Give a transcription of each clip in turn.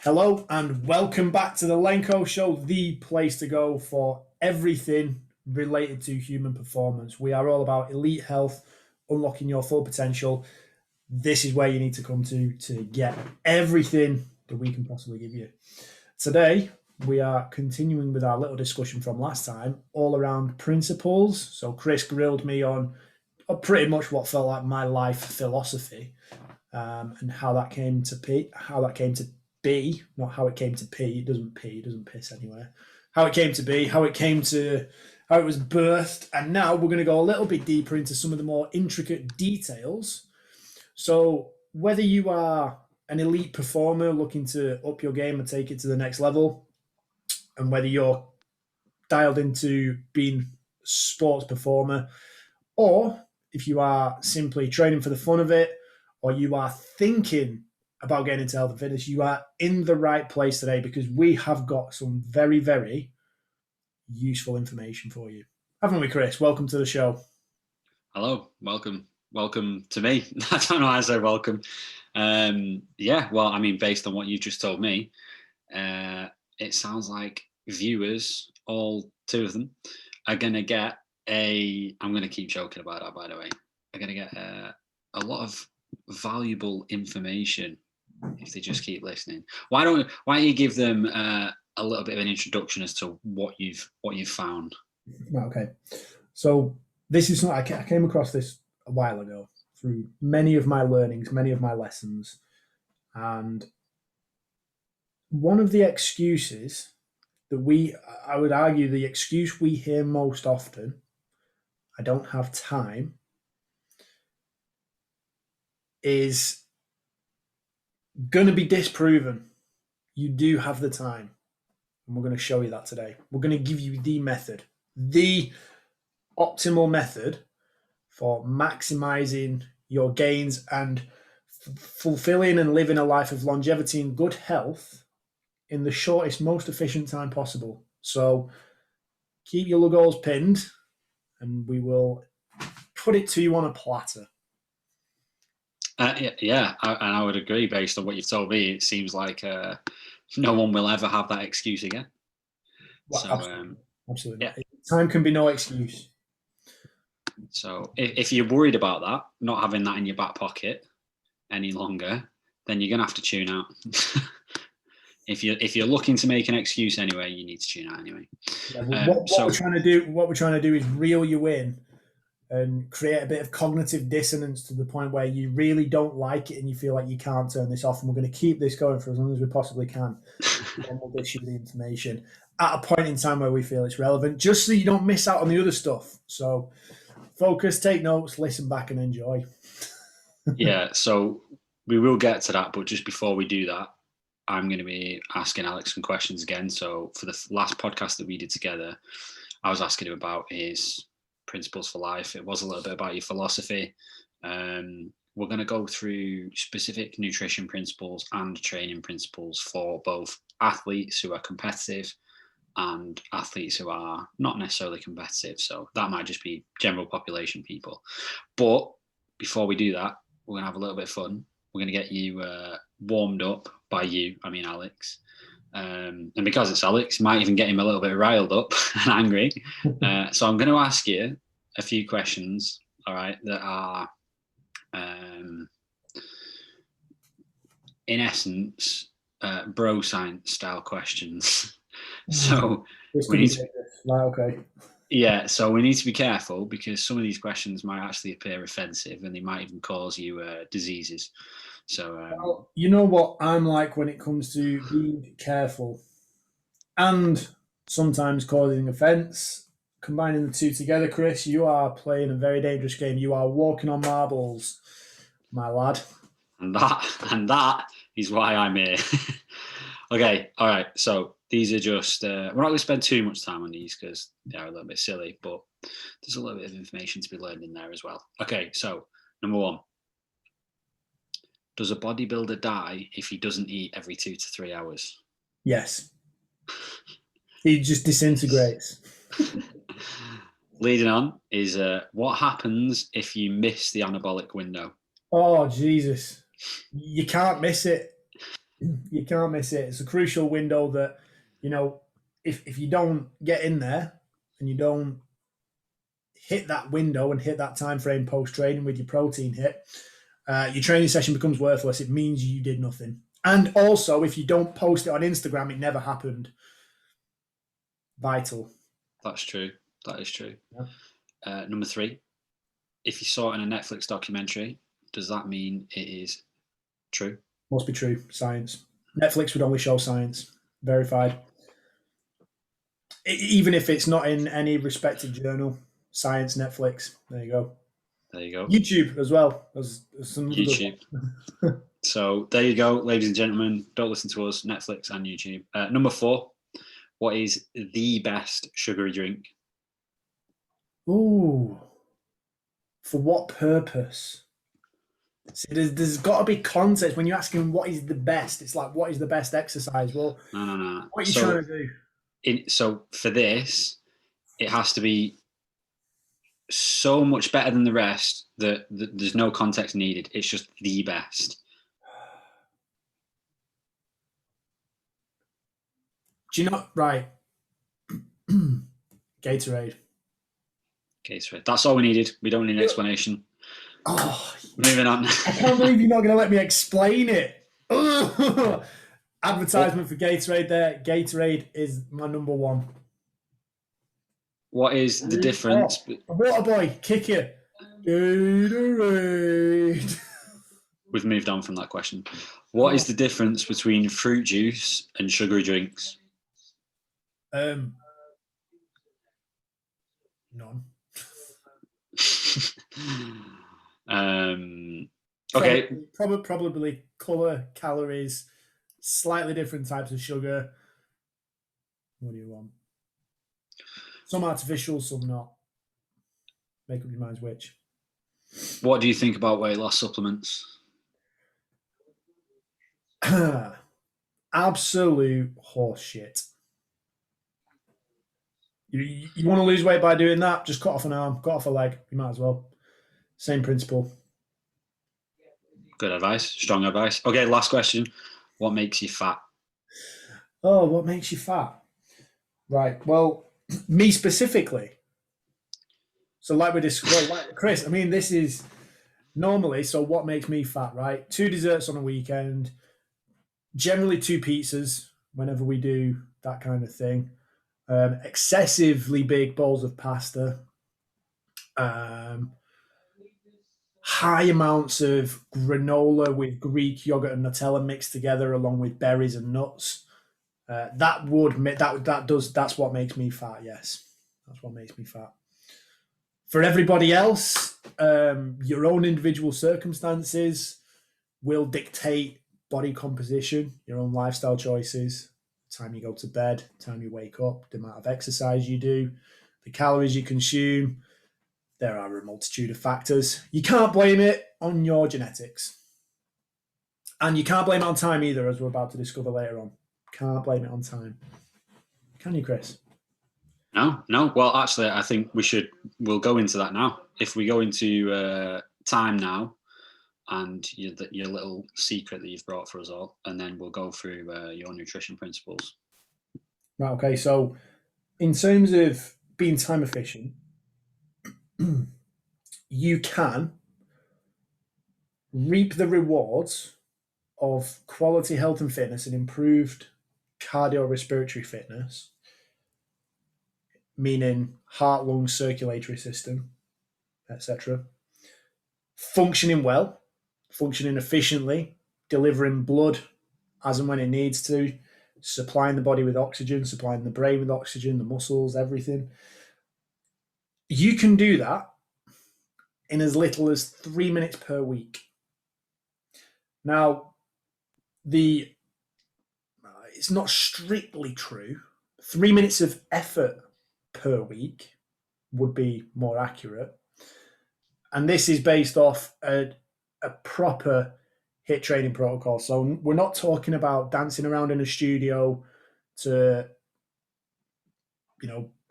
Hello and welcome back to the Lenko Show, the place to go for everything related to human performance. We are all about elite health, unlocking your full potential. This is where you need to come to get everything that we can possibly give you. Today, we are continuing with our little discussion from last time, all around principles. So Chris grilled me on pretty much what felt like my life philosophy, and how that came to be, not how it came to pee. It doesn't pee, it doesn't piss anywhere. How it came to be, how it was birthed. And now we're going to go a little bit deeper into some of the more intricate details. So whether you are an elite performer looking to up your game and take it to the next level, and whether you're dialed into being a sports performer, or if you are simply training for the fun of it, or you are thinking about getting into health and fitness, you are in the right place today because we have got some very, very useful information for you. Haven't we, Chris? Welcome to the show. Hello, welcome to me. I don't know how to say welcome. Well, I mean, based on what you just told me, it sounds like viewers, all two of them, are going to get I'm going to keep joking about that, by the way, are going to get a lot of valuable information if they just keep listening. Why don't you give them a little bit of an introduction as to what you've found? Okay, so this is something I came across this a while ago through many of my learnings, many of my lessons, and one of the excuses that I would argue the excuse we hear most often, I don't have time, is going to be disproven. You do have the time. And we're going to show you that today. We're going to give you the method, the optimal method for maximizing your gains and fulfilling and living a life of longevity and good health in the shortest, most efficient time possible. So keep your goals pinned and we will put it to you on a platter. I would agree. Based on what you've told me, it seems like no one will ever have that excuse again. Well, so, absolutely. Yeah. Time can be no excuse. So if you're worried about that, not having that in your back pocket any longer, then you're going to have to tune out. If you're looking to make an excuse anyway, you need to tune out anyway. Yeah, what we're trying to do is reel you in and create a bit of cognitive dissonance to the point where you really don't like it and you feel like you can't turn this off. And we're going to keep this going for as long as we possibly can. And we'll dish you the information at a point in time where we feel it's relevant, just so you don't miss out on the other stuff. So focus, take notes, listen back and enjoy. Yeah, so we will get to that. But just before we do that, I'm going to be asking Alex some questions again. So for the last podcast that we did together, I was asking him about his principles for life. It was a little bit about your philosophy. We're going to go through specific nutrition principles and training principles for both athletes who are competitive and athletes who are not necessarily competitive. So that might just be general population people. But before we do that, we're going to have a little bit of fun. We're going to get you warmed up by Alex. And because it's Alex, might even get him a little bit riled up and angry. So I'm going to ask you a few questions, all right, that are, in essence, bro science style questions. So we need to, okay. Yeah, so we need to be careful because some of these questions might actually appear offensive and they might even cause you diseases. So well, you know what I'm like when it comes to being careful and sometimes causing offence. Combining the two together, Chris, you are playing a very dangerous game. You are walking on marbles, my lad. And that is why I'm here. Okay, all right. So these are just, we're not going to spend too much time on these because they're a little bit silly, but there's a little bit of information to be learned in there as well. Okay, so number one. Does a bodybuilder die if he doesn't eat every 2 to 3 hours? Yes. He just disintegrates. Leading on is what happens if you miss the anabolic window? Oh, Jesus. You can't miss it. You can't miss it. It's a crucial window that, you know, if you don't get in there and you don't hit that window and hit that time frame post training with your protein hit, your training session becomes worthless. It means you did nothing. And also, if you don't post it on Instagram, it never happened. Vital. That's true. That is true. Yeah. Number 3, if you saw it in a Netflix documentary, does that mean it is true? Must be true. Science. Netflix would only show science. Verified. Even if it's not in any respected journal. Science, Netflix. There you go. There you go. YouTube as well. There's some YouTube. So there you go, ladies and gentlemen. Don't listen to us. Netflix and YouTube. Number 4, what is the best sugary drink? Ooh. For what purpose? See, there's got to be context when you're asking what is the best. It's like, what is the best exercise? Well, No. what are you trying to do? So for this, it has to be so much better than the rest that there's no context needed. It's just the best. Do you know? Right. Gatorade. That's all we needed. We don't need an explanation. Oh, moving on. I can't believe you're not going to let me explain it. Advertisement for Gatorade there. Gatorade is my number 1. What is the difference? Water boy, kick it. Gatorade. We've moved on from that question. What is the difference between fruit juice and sugary drinks? None. Okay. Probably colour, calories, slightly different types of sugar. What do you want? Some artificial, some not. Make up your minds which. What do you think about weight loss supplements? Absolute horseshit. You want to lose weight by doing that? Just cut off an arm, cut off a leg. You might as well. Same principle. Good advice. Strong advice. Okay, last question. What makes you fat? Oh, what makes you fat? Right. Well, me specifically. So, like we discussed, Chris, I mean, this is normally, so what makes me fat, right? 2 desserts on a weekend, generally 2 pizzas whenever we do that kind of thing, excessively big bowls of pasta, high amounts of granola with Greek yogurt and Nutella mixed together, along with berries and nuts. That's what makes me fat. Yes, that's what makes me fat. For everybody else, your own individual circumstances will dictate body composition, your own lifestyle choices, the time you go to bed, the time you wake up, the amount of exercise you do, the calories you consume. There are a multitude of factors. You can't blame it on your genetics. And you can't blame it on time either, as we're about to discover later on. Can't blame it on time. Can you, Chris? No. Well, actually, I think we'll go into that now. If we go into time now, and your little secret that you've brought for us all, and then we'll go through your nutrition principles. Right, okay. So in terms of being time efficient, you can reap the rewards of quality health and fitness and improved cardiorespiratory fitness, meaning heart, lung, circulatory system, etc. Functioning well, functioning efficiently, delivering blood as and when it needs to, supplying the body with oxygen, supplying the brain with oxygen, the muscles, everything. You can do that in as little as 3 minutes per week. Now, it's not strictly true. 3 minutes of effort per week would be more accurate. And this is based off a proper HIIT training protocol. So we're not talking about dancing around in a studio to,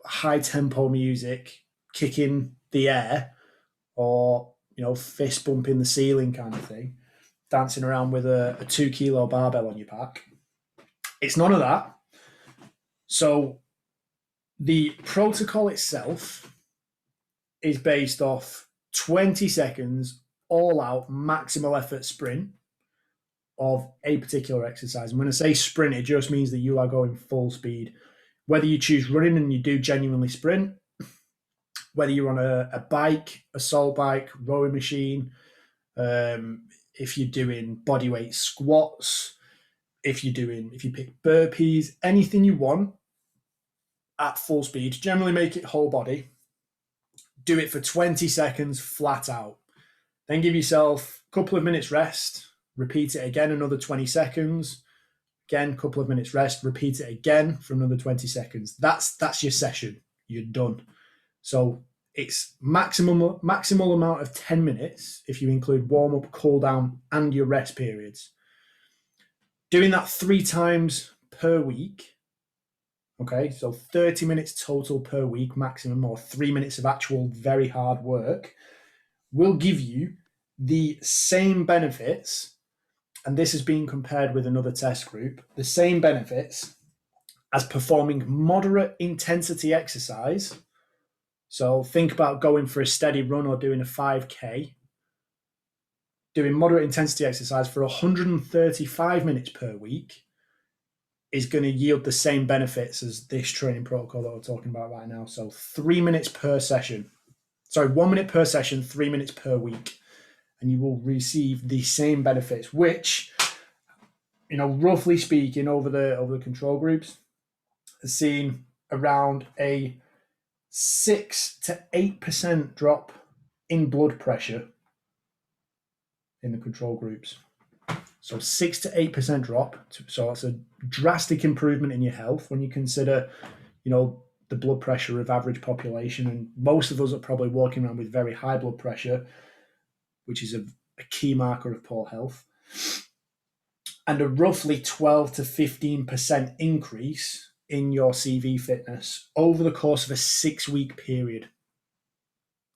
high tempo music, kicking the air, or, fist bumping the ceiling kind of thing. dancing around with a 2 kilo barbell on your back. It's none of that. So the protocol itself is based off 20 seconds all out maximal effort sprint of a particular exercise. And when I say sprint, it just means that you are going full speed. Whether you choose running and you do genuinely sprint, whether you're on a bike, assault bike, rowing machine, if you're doing bodyweight squats, if you pick burpees, anything you want at full speed, generally make it whole body. Do it for 20 seconds flat out. Then give yourself a couple of minutes rest. Repeat it again, another 20 seconds. Again, a couple of minutes rest. Repeat it again for another 20 seconds. That's your session. You're done. So it's maximal amount of 10 minutes if you include warm-up, cool-down, and your rest periods. Doing that 3 times per week, okay, so 30 minutes total per week maximum, or 3 minutes of actual very hard work, will give you the same benefits, and this is being compared with another test group, the same benefits as performing moderate intensity exercise. So think about going for a steady run or doing a 5K. Doing moderate intensity exercise for 135 minutes per week is going to yield the same benefits as this training protocol that we're talking about right now. So 3 minutes per session. Sorry, 1 minute per session, 3 minutes per week. And you will receive the same benefits, which, roughly speaking, over the control groups, has seen around a 6 to 8% drop in blood pressure in the control groups. So 6 to 8% drop. So it's a drastic improvement in your health when you consider, the blood pressure of average population. And most of us are probably walking around with very high blood pressure, which is a key marker of poor health. And a roughly 12 to 15% increase in your CV fitness over the course of a 6-week period.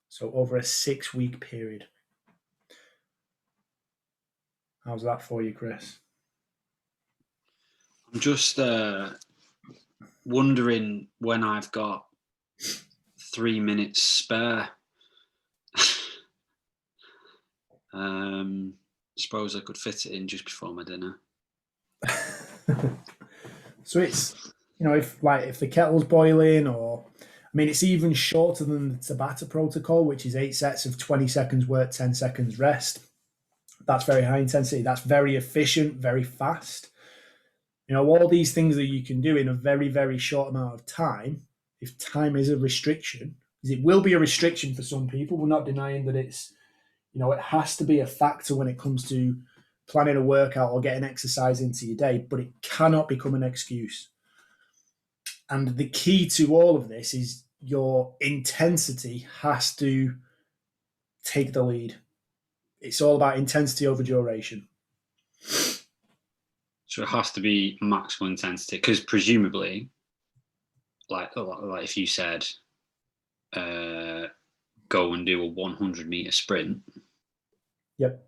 So over a 6-week period. How's that for you, Chris? I'm just wondering when I've got 3 minutes spare. Suppose I could fit it in just before my dinner. So it's, if the kettle's boiling, or, it's even shorter than the Tabata protocol, which is 8 sets of 20 seconds work, 10 seconds rest. That's very high intensity. That's very efficient, very fast. All these things that you can do in a very, very short amount of time, if time is a restriction, because it will be a restriction for some people. We're not denying that it's, it has to be a factor when it comes to planning a workout or getting exercise into your day, but it cannot become an excuse. And the key to all of this is your intensity has to take the lead. It's all about intensity over duration. So it has to be maximal intensity, because presumably, like if you said, go and do a 100-meter sprint. Yep.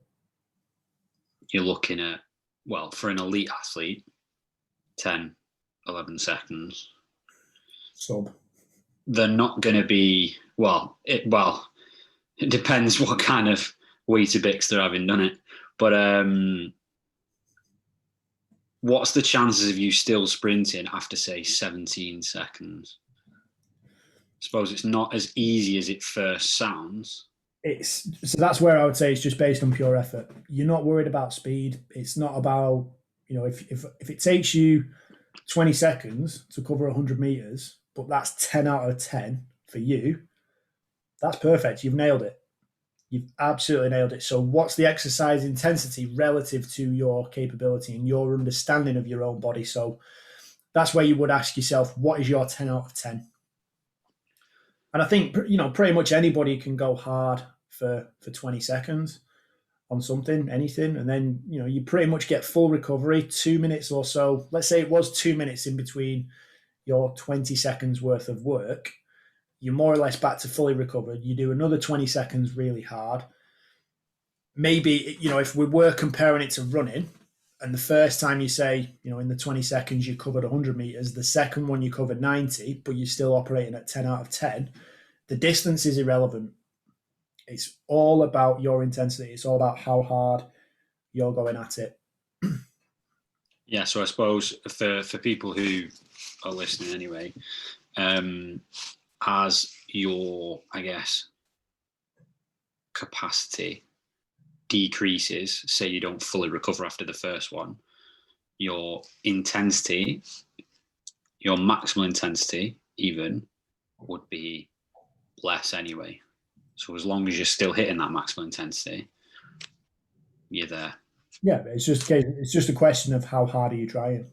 You're looking at, for an elite athlete, 10, 11 seconds. Sub. They're not going to be, it depends what kind of Weetabix they're having done it. But what's the chances of you still sprinting after, say, 17 seconds? I suppose it's not as easy as it first sounds. So that's where I would say it's just based on pure effort. You're not worried about speed. It's not about, if it takes you 20 seconds to cover 100 meters, but that's 10 out of 10 for you, that's perfect. You've nailed it. You've absolutely nailed it. So what's the exercise intensity relative to your capability and your understanding of your own body? So that's where you would ask yourself, what is your 10 out of 10? And I think, pretty much anybody can go hard for 20 seconds on something, anything. And then, you pretty much get full recovery, 2 minutes or so. Let's say it was 2 minutes in between your 20 seconds worth of work. You're more or less back to fully recovered. You do another 20 seconds really hard. maybe, if we were comparing it to running, and the first time you say, in the 20 seconds you covered 100 meters, the second one you covered 90, but you're still operating at 10 out of 10, the distance is irrelevant. It's all about your intensity. It's all about how hard you're going at it. Yeah, so I suppose for people who are listening anyway, as your, I guess, capacity decreases, say you don't fully recover after the first one, your intensity, your maximal intensity even, would be less anyway. So as long as you're still hitting that maximal intensity, you're there. Yeah, it's just a question of how hard are you trying.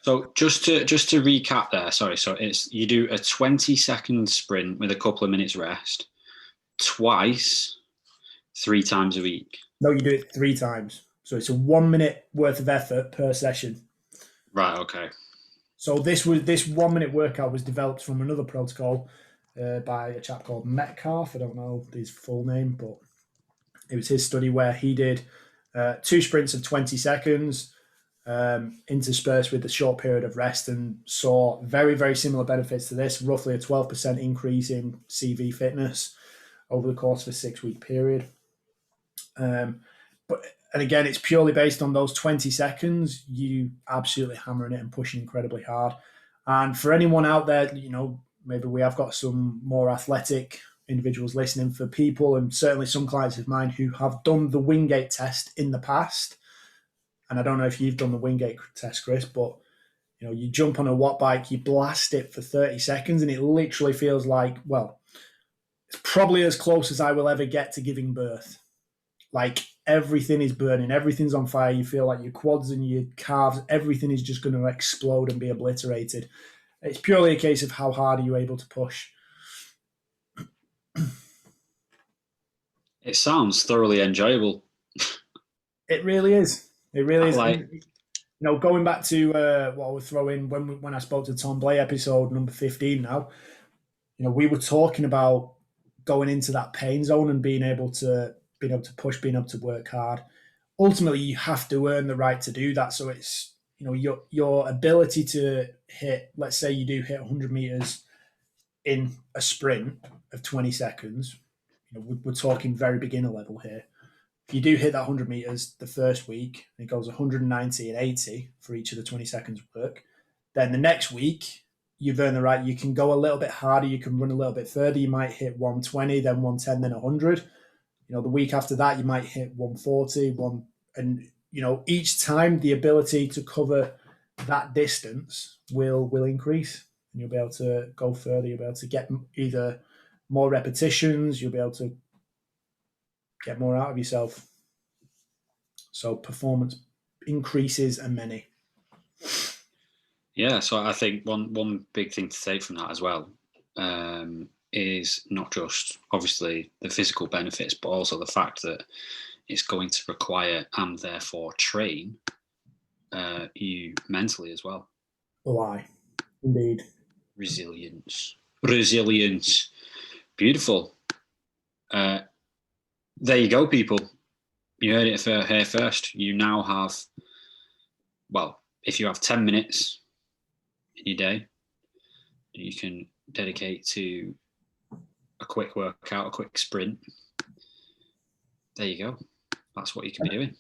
So just to recap there, sorry. So you do a 20-second sprint with a couple of minutes rest twice, 3 times a week. No, you do it 3 times. So it's a 1 minute worth of effort per session. Right. Okay. So this 1 minute workout was developed from another protocol by a chap called Metcalf. I don't know his full name, but it was his study where he did 2 sprints of 20 seconds interspersed with a short period of rest, and saw very, very similar benefits to this, roughly a 12% increase in CV fitness over the course of a 6-week period. And again, it's purely based on those 20 seconds, you absolutely hammering it and pushing incredibly hard. And for anyone out there, maybe we have got some more athletic individuals listening, for people, and certainly some clients of mine who have done the Wingate test in the past. And I don't know if you've done the Wingate test, Chris, but you jump on a watt bike, you blast it for 30 seconds, and it literally feels like, well, it's probably as close as I will ever get to giving birth. Like, everything is burning, everything's on fire. You feel like your quads and your calves, everything is just going to explode and be obliterated. It's purely a case of how hard are you able to push. It sounds thoroughly enjoyable. It really is. It really is. Like, going back to what I would throw in when I spoke to Tom Blay, episode number 15 now, we were talking about going into that pain zone and being able to push, being able to work hard. Ultimately, you have to earn the right to do that. So it's, your ability to hit, let's say you do hit 100 meters in a sprint of 20 seconds, we're talking very beginner level here. If you do hit that 100 meters the first week, it goes 190 and 80 for each of the 20 seconds work. Then the next week, you've earned the right. You can go a little bit harder. You can run a little bit further. You might hit 120, then 110, then 100. The week after that, you might hit 140, and each time the ability to cover that distance will increase, and you'll be able to go further. You'll be able to get either more repetitions. You'll be able to get more out of yourself. So performance increases and many. Yeah, so I think one big thing to take from that as well is not just obviously the physical benefits, but also the fact that it's going to require and therefore train you mentally as well. Oh, aye. Indeed. Resilience. Beautiful. There you go, people. You heard it here first. You now have, well, if you have 10 minutes in your day, you can dedicate to a quick workout, a quick sprint. There you go. That's what you can be doing.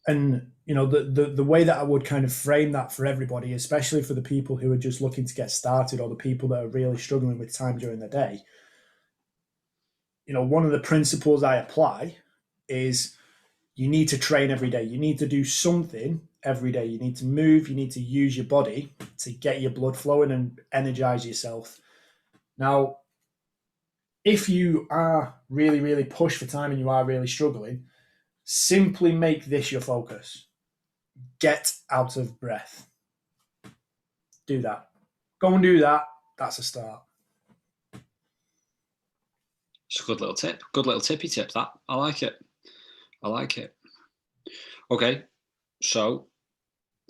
And, the way that I would kind of frame that for everybody, especially for the people who are just looking to get started, or the people that are really struggling with time during the day, one of the principles I apply is you need to train every day. You need to do something every day. You need to move. You need to use your body to get your blood flowing and energize yourself. Now, if you are really, really pushed for time and you are really struggling, simply make this your focus. Get out of breath. Do that. Go and do that. That's a start. It's a good little tip. Good little tippy tip, that. I like it. Okay, so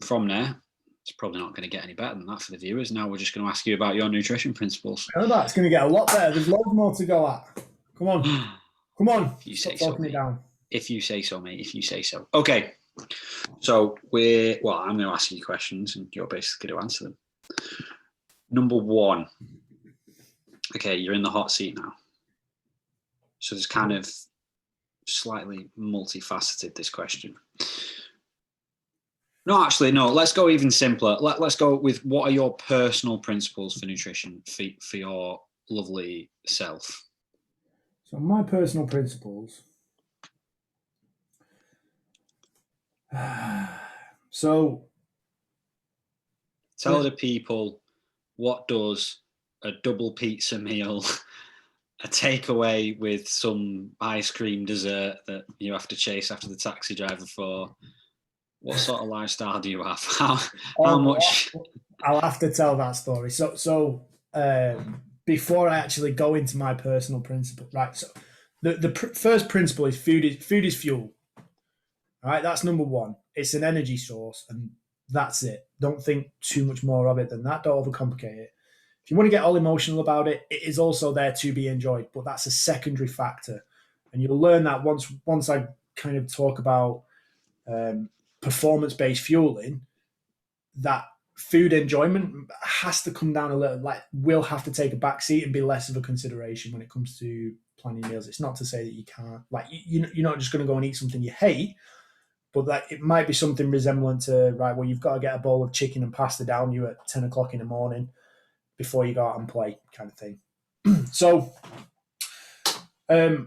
from there, it's probably not going to get any better than that for the viewers. Now we're just going to ask you about your nutrition principles. I know that. It's going to get a lot better. There's loads more to go at. Come on. Come on. You Stop say so, talking it down. If you say so, mate. If you say so. Okay. So I'm going to ask you questions and you're basically going to answer them. Number one. Okay, you're in the hot seat now. So there's kind of slightly multifaceted, this question. No, actually, no. Let's go even simpler. Let's go with, what are your personal principles for nutrition for your lovely self? So my personal principles. So tell the people, what does a double pizza meal, a takeaway with some ice cream dessert that you have to chase after the taxi driver for, what sort of lifestyle do you have? How much? I'll have to tell that story. So before I actually go into my personal principle, right? So the first principle is food is fuel. All right, that's number one. It's an energy source, and that's it. Don't think too much more of it than that. Don't overcomplicate it. If you want to get all emotional about it, it is also there to be enjoyed, but that's a secondary factor, and you'll learn that once I kind of talk about performance-based fueling. That food enjoyment has to come down a little. Like, will have to take a back seat and be less of a consideration when it comes to planning meals. It's not to say that you can't. Like, you're not just going to go and eat something you hate. But like, it might be something resemblant to, right, well, you've got to get a bowl of chicken and pasta down you at 10 o'clock in the morning before you go out and play, kind of thing. So I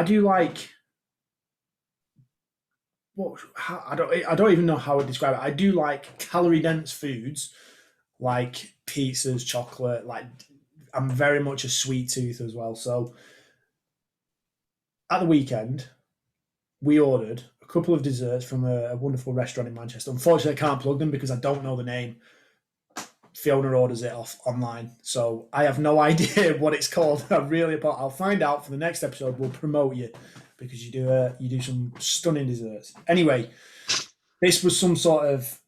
do like, I don't even know how to describe it. I do like calorie dense foods like pizzas, chocolate. Like, I'm very much a sweet tooth as well. So at the weekend, we ordered a couple of desserts from a wonderful restaurant in Manchester. Unfortunately, I can't plug them because I don't know the name. Fiona orders it off online, so I have no idea what it's called. I'll find out for the next episode. We'll promote you because you do some stunning desserts. Anyway, this was some sort of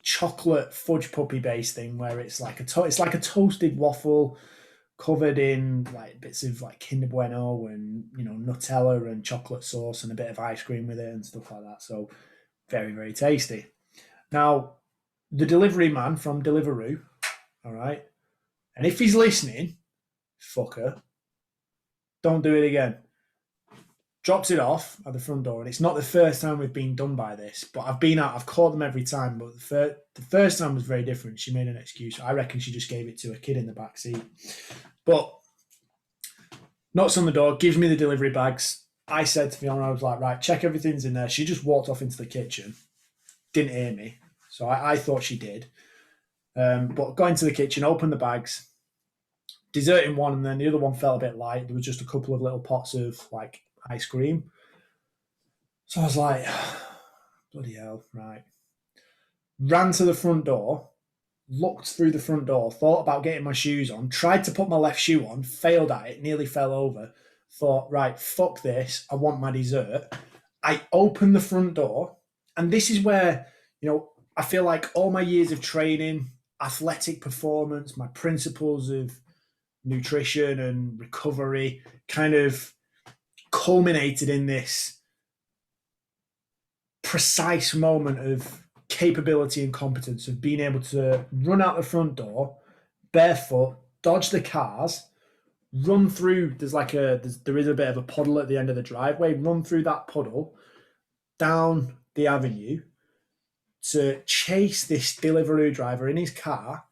chocolate fudge puppy based thing where it's like a toasted waffle covered in like bits of like Kinder Bueno and Nutella and chocolate sauce and a bit of ice cream with it and stuff like that. So very, very tasty. Now, the delivery man from Deliveroo, all right, and if he's listening, fucker, don't do it again. Drops it off at the front door, and it's not the first time we've been done by this, but I've caught them every time, but the first time was very different. She made an excuse. I reckon she just gave it to a kid in the back seat. But knocks on the door, gives me the delivery bags. I said to Fiona, I was like, right, check everything's in there. She just walked off into the kitchen, didn't hear me, so I thought she did. But got into the kitchen, opened the bags, dessert in one, and then the other one felt a bit light. There was just a couple of little pots of like ice cream. So I was like, bloody hell, right. Ran to the front door, looked through the front door, thought about getting my shoes on, tried to put my left shoe on, failed at it, nearly fell over. Thought, right, fuck this, I want my dessert. I opened the front door, and this is where, I feel like all my years of training, athletic performance, my principles of nutrition and recovery kind of culminated in this precise moment of capability and competence of being able to run out the front door barefoot, dodge the cars, run through. There is a bit of a puddle at the end of the driveway. Run through that puddle, down the avenue, to chase this Deliveroo driver in his car,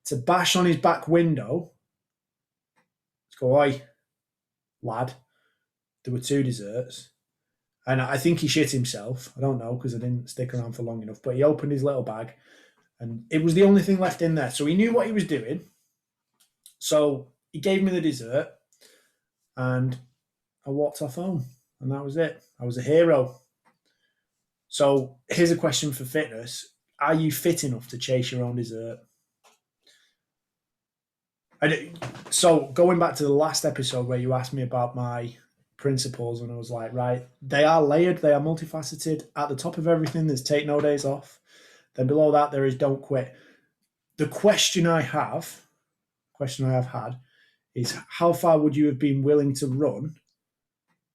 to bash on his back window. Let's go, oi, lad. There were 2 desserts. And I think he shit himself. I don't know because I didn't stick around for long enough. But he opened his little bag and it was the only thing left in there. So he knew what he was doing. So he gave me the dessert and I walked off home. And that was it. I was a hero. So here's a question for fitness. Are you fit enough to chase your own dessert? So going back to the last episode where you asked me about my principles, and I was like, right, they are layered, they are multifaceted. At the top of everything, there's take no days off. Then below that, there is don't quit. The question I have had is, how far would you have been willing to run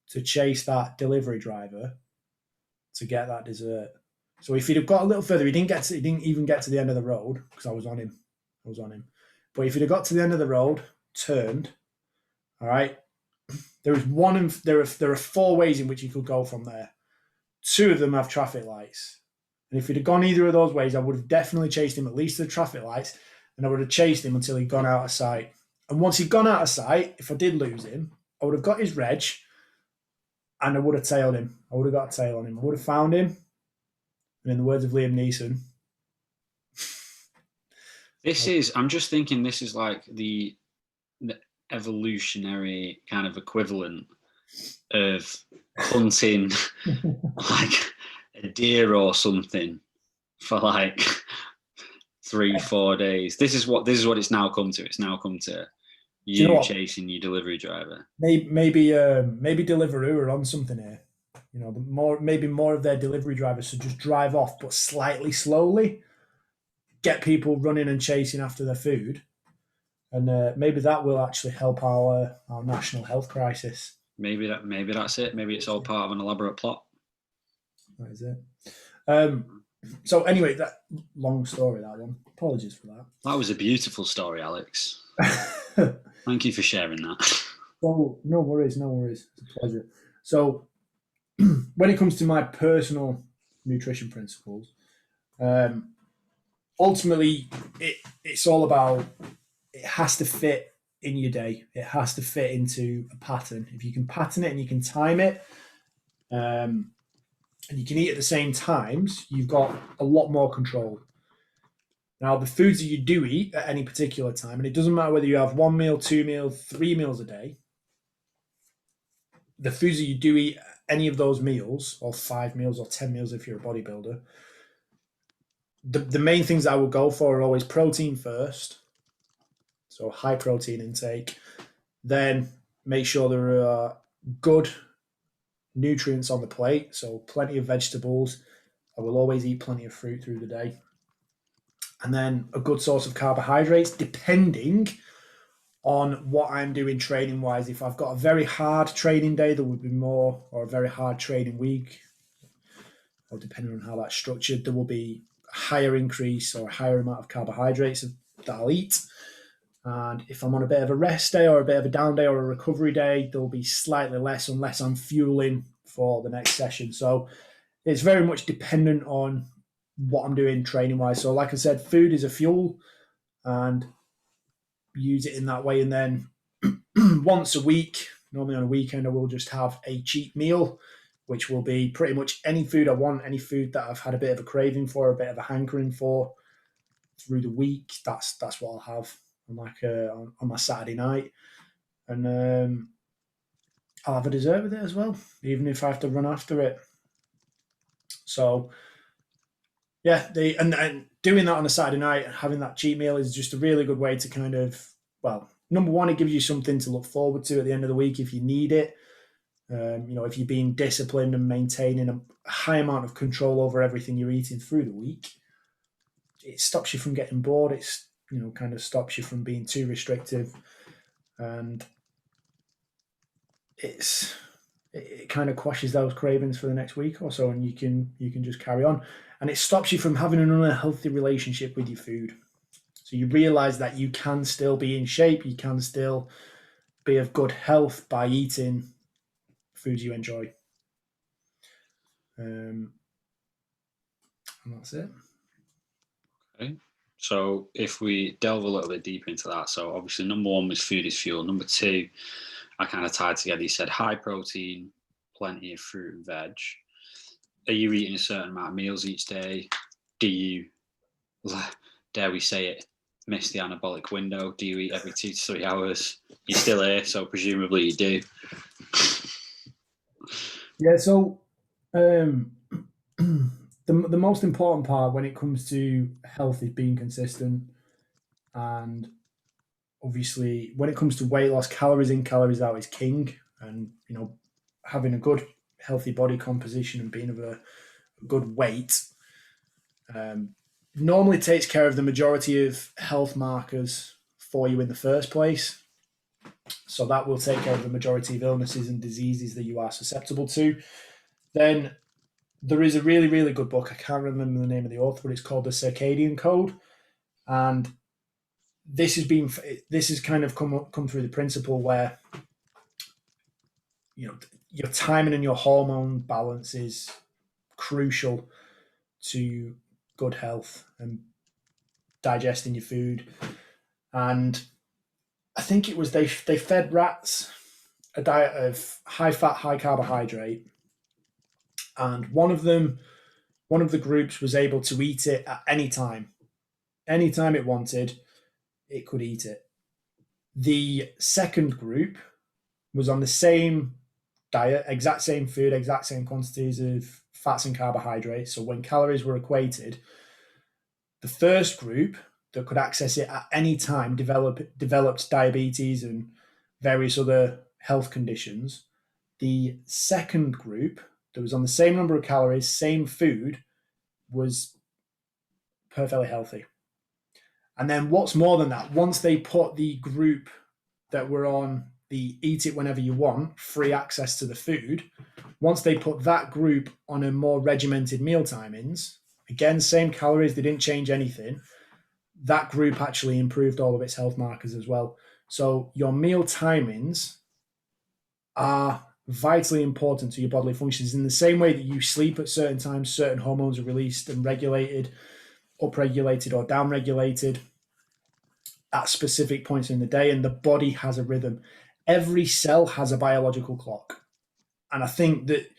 to chase that delivery driver to get that dessert. So if he'd have got a little further, he didn't even get to the end of the road because I was on him. But if he'd have got to the end of the road, turned, all right, there are 4 ways in which he could go from there. 2 of them have traffic lights. And if he'd have gone either of those ways, I would have definitely chased him at least to the traffic lights, and I would have chased him until he'd gone out of sight. And once he'd gone out of sight, if I did lose him, I would have got his reg, and I would have tailed him. I would have got a tail on him. I would have found him, and in the words of Liam Neeson, I'm just thinking this is like the evolutionary kind of equivalent of hunting like a deer or something for like 3-4 days. This is what it's now come to. It's now come to you chasing your delivery driver. Maybe Deliveroo are on something here. Maybe more of their delivery drivers should just drive off, but slightly slowly, get people running and chasing after their food, and maybe that will actually help our national health crisis. Maybe that's it. Maybe it's all part of an elaborate plot. That is it. So anyway, that long story, that one. Apologies for that. That was a beautiful story, Alex. Thank you for sharing that. Oh, no worries. It's a pleasure. So when it comes to my personal nutrition principles, ultimately it's all about, it has to fit in your day. It has to fit into a pattern. If you can pattern it and you can time it, and you can eat at the same times, you've got a lot more control. Now, the foods that you do eat at any particular time, and it doesn't matter whether you have 1 meal, 2 meals, 3 meals a day, the foods that you do eat, any of those meals, or 5 meals or 10 meals if you're a bodybuilder, the main things I will go for are always protein first, so high protein intake, then make sure there are good nutrients on the plate, so plenty of vegetables. I will always eat plenty of fruit through the day. And then a good source of carbohydrates, depending on what I'm doing training wise. If I've got a very hard training day, there would be more, or a very hard training week, or depending on how that's structured, there will be a higher increase or a higher amount of carbohydrates that I'll eat. And if I'm on a bit of a rest day or a bit of a down day or a recovery day, there'll be slightly less unless I'm fueling for the next session. So it's very much dependent on what I'm doing training wise. So like I said, food is a fuel, and use it in that way. And then once a week, normally on a weekend, I will just have a cheat meal, which will be pretty much any food I want, any food that I've had a bit of a craving for, a bit of a hankering for through the week. That's what I'll have on my Saturday night. And I'll have a dessert with it as well, even if I have to run after it. So yeah, and doing that on a Saturday night, having that cheat meal is just a really good way to kind of, well, number one, it gives you something to look forward to at the end of the week if you need it. If you're being disciplined and maintaining a high amount of control over everything you're eating through the week, it stops you from getting bored. It's, kind of stops you from being too restrictive, and it kind of quashes those cravings for the next week or so, and you can just carry on. And it stops you from having an unhealthy relationship with your food. So you realize that you can still be in shape, you can still be of good health by eating foods you enjoy. And that's it. Okay. So if we delve a little bit deeper into that, so obviously number one was food is fuel. Number two, I kind of tied together, you said high protein, plenty of fruit and veg. Are you eating a certain amount of meals each day? Do you, dare we say it, miss the anabolic window? Do you eat every 2 to 3 hours? You're still here, so presumably you do. Yeah, so the most important part when it comes to health is being consistent. And obviously, when it comes to weight loss, calories in, calories out is king. And, having a good, healthy body composition and being of a good weight normally takes care of the majority of health markers for you in the first place. So that will take care of the majority of illnesses and diseases that you are susceptible to. Then there is a really, really good book. I can't remember the name of the author, but it's called The Circadian Code. And this has kind of come through the principle where, you know, your timing and your hormone balance is crucial to good health and digesting your food. And I think it was they fed rats a diet of high fat, high carbohydrate, and one of the groups was able to eat it at any time it wanted, it could eat it. The second group was on the same diet, exact same food, exact same quantities of fats and carbohydrates. So when calories were equated, the first group that could access it at any time developed diabetes and various other health conditions. The second group that was on the same number of calories, same food, was perfectly healthy. And then what's more than that, once they put the group that were on the eat it whenever you want, free access to the food, once they put that group on a more regimented meal timings, again, same calories, they didn't change anything, that group actually improved all of its health markers as well. So your meal timings are vitally important to your bodily functions. In the same way that you sleep at certain times, certain hormones are released and regulated, upregulated or downregulated at specific points in the day, and the body has a rhythm. Every cell has a biological clock. And I think that,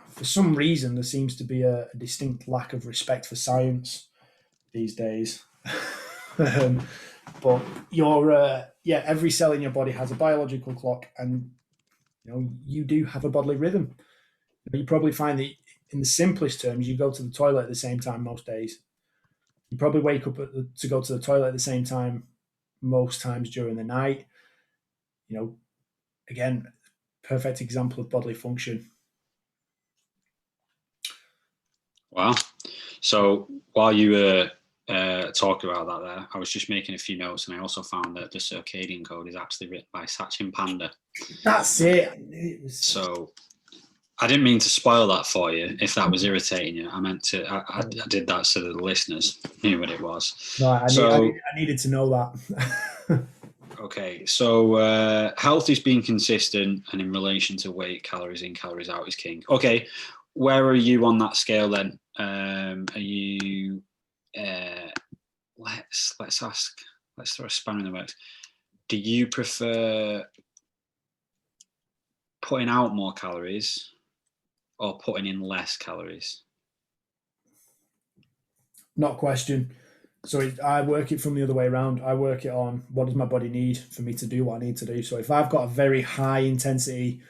for some reason, there seems to be a distinct lack of respect for science these days. But every cell in your body has a biological clock, and you do have a bodily rhythm. You probably find that in the simplest terms, you go to the toilet at the same time most days. You probably wake up to go to the toilet at the same time most times during the night. Again, perfect example of bodily function. Wow. So while you were talking about that there, I was just making a few notes, and I also found that the Circadian Code is actually written by Sachin Panda. That's it. So I didn't mean to spoil that for you if that was irritating you. I meant to, I did that so that the listeners knew what it was. No, I needed to know that. Okay, so health is being consistent, and in relation to weight, calories in, calories out is king. Okay, where are you on that scale then? Are you, let's throw a spanner in the works. Do you prefer putting out more calories or putting in less calories? Not a question. So I work it from the other way around. I work it on what does my body need for me to do what I need to do. So if I've got a very high intensity,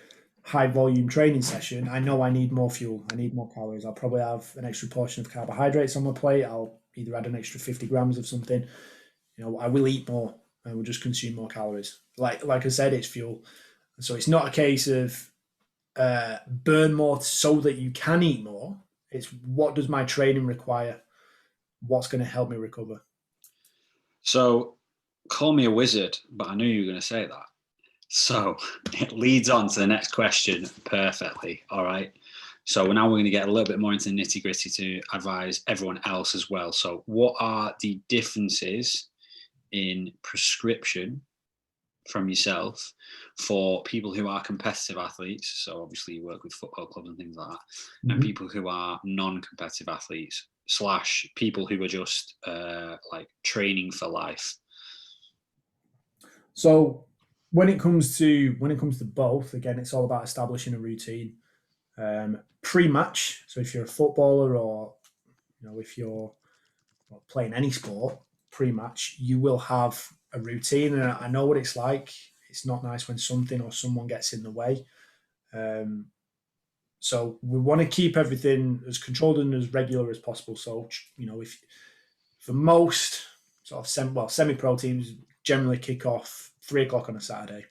high volume training session, I know I need more fuel. I need more calories. I'll probably have an extra portion of carbohydrates on my plate. I'll either add an extra 50 grams of something. I will eat more and will just consume more calories. Like I said, it's fuel. So it's not a case of burn more so that you can eat more. It's what does my training require? What's going to help me recover? So, call me a wizard, but I knew you were going to say that. So, it leads on to the next question perfectly. All right. So, now we're going to get a little bit more into the nitty gritty to advise everyone else as well. So, what are the differences in prescription from yourself for people who are competitive athletes? So, obviously, you work with football clubs and things like that, mm-hmm. and people who are non-competitive athletes / people who are just like training for life. So when it comes to both, again, it's all about establishing a routine. Pre-match, so if you're a footballer or if you're playing any sport, pre-match, you will have a routine, and I know what it's like. It's not nice when something or someone gets in the way. So we want to keep everything as controlled and as regular as possible. So, if for most sort of semi-pro teams generally kick off 3:00 on a Saturday.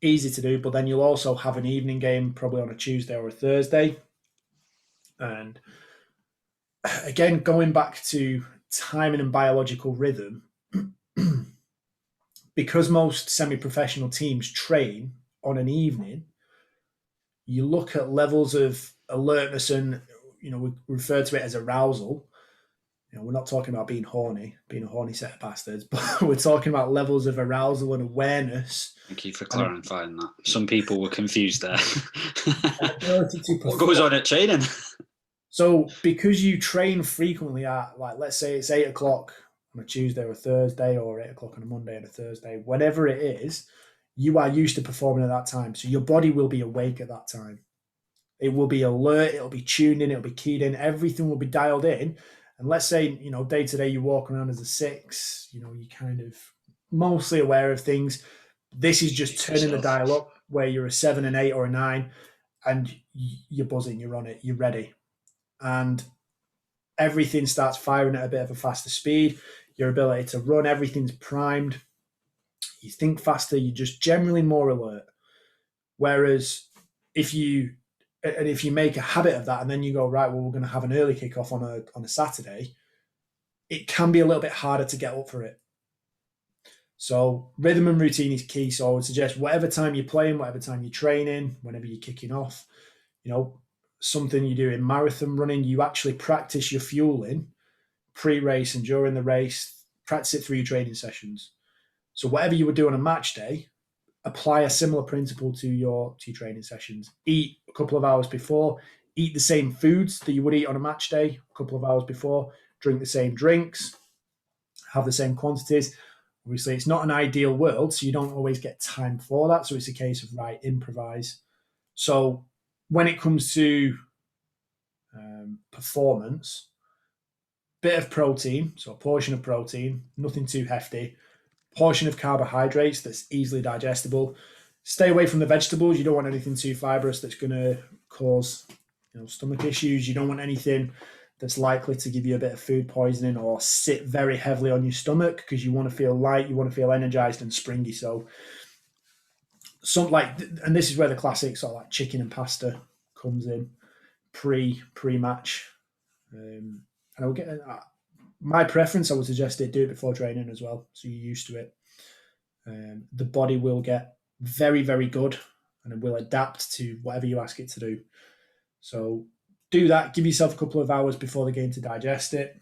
Easy to do, but then you'll also have an evening game probably on a Tuesday or a Thursday. And again, going back to timing and biological rhythm, because most semi-professional teams train on an evening, you look at levels of alertness and, we refer to it as arousal. We're not talking about being a horny set of bastards, but we're talking about levels of arousal and awareness. Thank you for clarifying that. Some people were confused there. What goes on at training? So because you train frequently at, like, let's say it's 8 o'clock on a Tuesday or a Thursday, or 8 o'clock on a Monday and a Thursday, whatever it is, you are used to performing at that time. So your body will be awake at that time. It will be alert. It'll be tuned in. It'll be keyed in. Everything will be dialed in. And let's say, day to day, you walk around as a 6, you're kind of mostly aware of things. This is just turning the dial up where you're a 7, an 8, or a 9, and you're buzzing, you're on it, you're ready. And everything starts firing at a bit of a faster speed. Your ability to run, everything's primed. You think faster, you're just generally more alert. Whereas if you make a habit of that, and then you go, right, well, we're going to have an early kickoff on a Saturday, it can be a little bit harder to get up for it. So rhythm and routine is key. So I would suggest whatever time you're playing, whatever time you're training, whenever you're kicking off, something you do in marathon running, you actually practice your fueling pre-race and during the race, practice it through your training sessions. So whatever you would do on a match day, apply a similar principle to your training sessions. Eat a couple of hours before, eat the same foods that you would eat on a match day a couple of hours before, drink the same drinks, have the same quantities. Obviously, it's not an ideal world, so you don't always get time for that. So it's a case of, right, improvise. So when it comes to performance, bit of protein, so a portion of protein, nothing too hefty, portion of carbohydrates that's easily digestible. Stay away from the vegetables. You don't want anything too fibrous that's going to cause stomach issues. You don't want anything that's likely to give you a bit of food poisoning or sit very heavily on your stomach, because you want to feel light, you want to feel energized and springy. So and this is where the classic sort of like chicken and pasta comes in pre-match. And I would get my preference. I would suggest do it before training as well, so you're used to it. The body will get very, very good, and it will adapt to whatever you ask it to do. So do that. Give yourself a couple of hours before the game to digest it.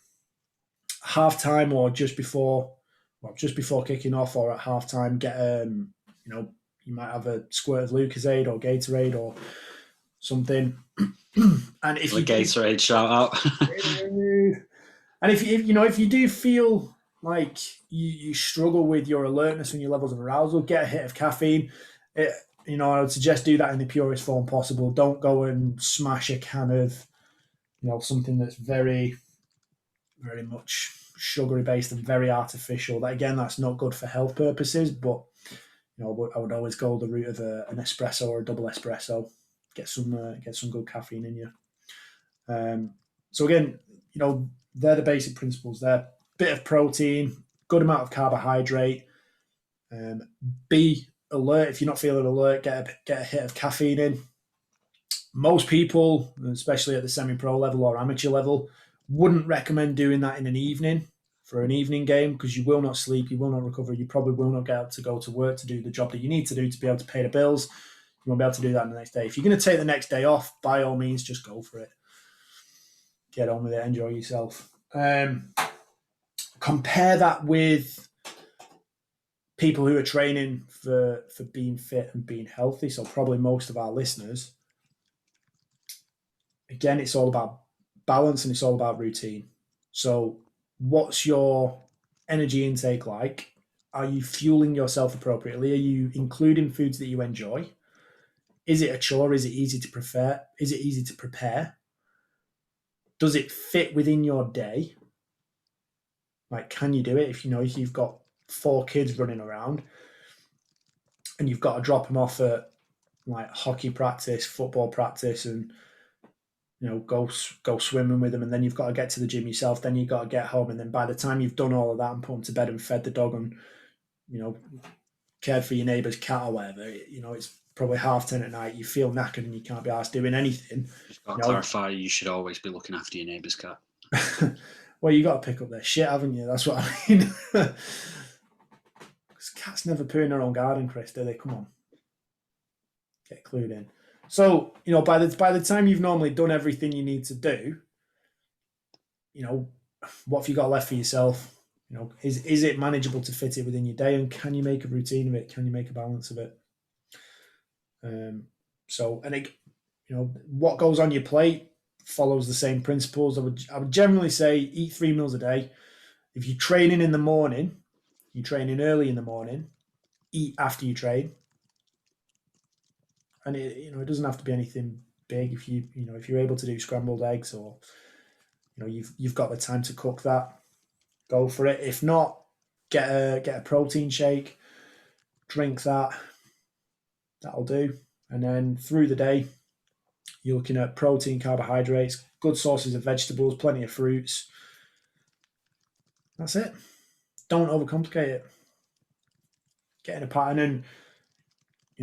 Half time or just before kicking off, or at half time, get you might have a squirt of Lucozade or Gatorade or something. And if you Gatorade, shout out. And if you do feel like you struggle with your alertness and your levels of arousal, get a hit of caffeine. I would suggest do that in the purest form possible. Don't go and smash a can of, something that's very, very much sugary based and very artificial. That's not good for health purposes. But I would always go the route of an espresso or a double espresso. Get some good caffeine in you. So again, they're the basic principles there. Bit of protein, good amount of carbohydrate. Be alert. If you're not feeling alert, get a hit of caffeine in. Most people, especially at the semi-pro level or amateur level, wouldn't recommend doing that in an evening for an evening game, because you will not sleep, you will not recover, you probably will not get out to go to work to do the job that you need to do to be able to pay the bills. You won't be able to do that the next day. If you're going to take the next day off, by all means, just go for it. Get on with it, enjoy yourself. Compare that with people who are training for being fit and being healthy. So probably most of our listeners. Again, it's all about balance and it's all about routine. So what's your energy intake like? Are you fueling yourself appropriately? Are you including foods that you enjoy? Is it a chore? Is it easy to prepare? Does it fit within your day? Like, can you do it? If you've got 4 kids running around and you've got to drop them off at like hockey practice, football practice, and go swimming with them, and then you've got to get to the gym yourself, then you've got to get home, and then by the time you've done all of that and put them to bed and fed the dog and cared for your neighbour's cat or whatever, it's probably 10:30 at night, you feel knackered and you can't be asked doing anything. Just got to clarify, you should always be looking after your neighbour's cat. Well, you got to pick up their shit, haven't you? That's what I mean. cats never poo in their own garden, Chris, do they? Come on, get clued in. So, by the time you've normally done everything you need to do, what have you got left for yourself? Is it manageable to fit it within your day, and can you make a routine of it? Can you make a balance of it? What goes on your plate follows the same principles. I would generally say eat 3 meals a day. If you're training in the morning, you're training early in the morning, eat after you train. And it doesn't have to be anything big. If you're able to do scrambled eggs, or you've got the time to cook that, go for it. If not, get a protein shake, drink that. That'll do. And then through the day, you're looking at protein, carbohydrates, good sources of vegetables, plenty of fruits. That's it. Don't overcomplicate it. Get in a pattern. And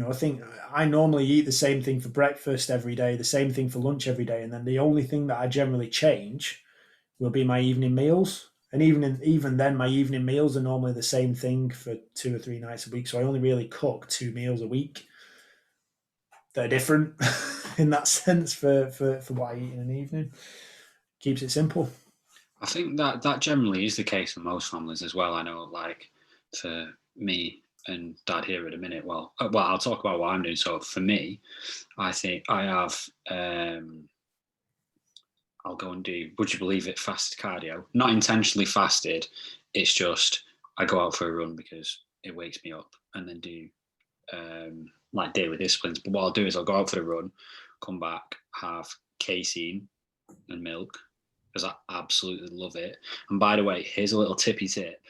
I think I normally eat the same thing for breakfast every day, the same thing for lunch every day, and then the only thing that I generally change will be my evening meals. And even then, my evening meals are normally the same thing for 2 or 3 nights a week. So I only really cook 2 meals a week that are different in that sense for what I eat in an evening. Keeps it simple. I think that generally is the case for most families as well. I know, like for me and Dad here at a minute. Well, I'll talk about what I'm doing. So for me, I think I have. I'll go and do, would you believe it, fasted cardio. Not intentionally fasted. It's just I go out for a run because it wakes me up, and then do like daily disciplines. But what I'll do is I'll go out for the run, come back, have casein and milk, because I absolutely love it. And by the way, here's a little tippy tip.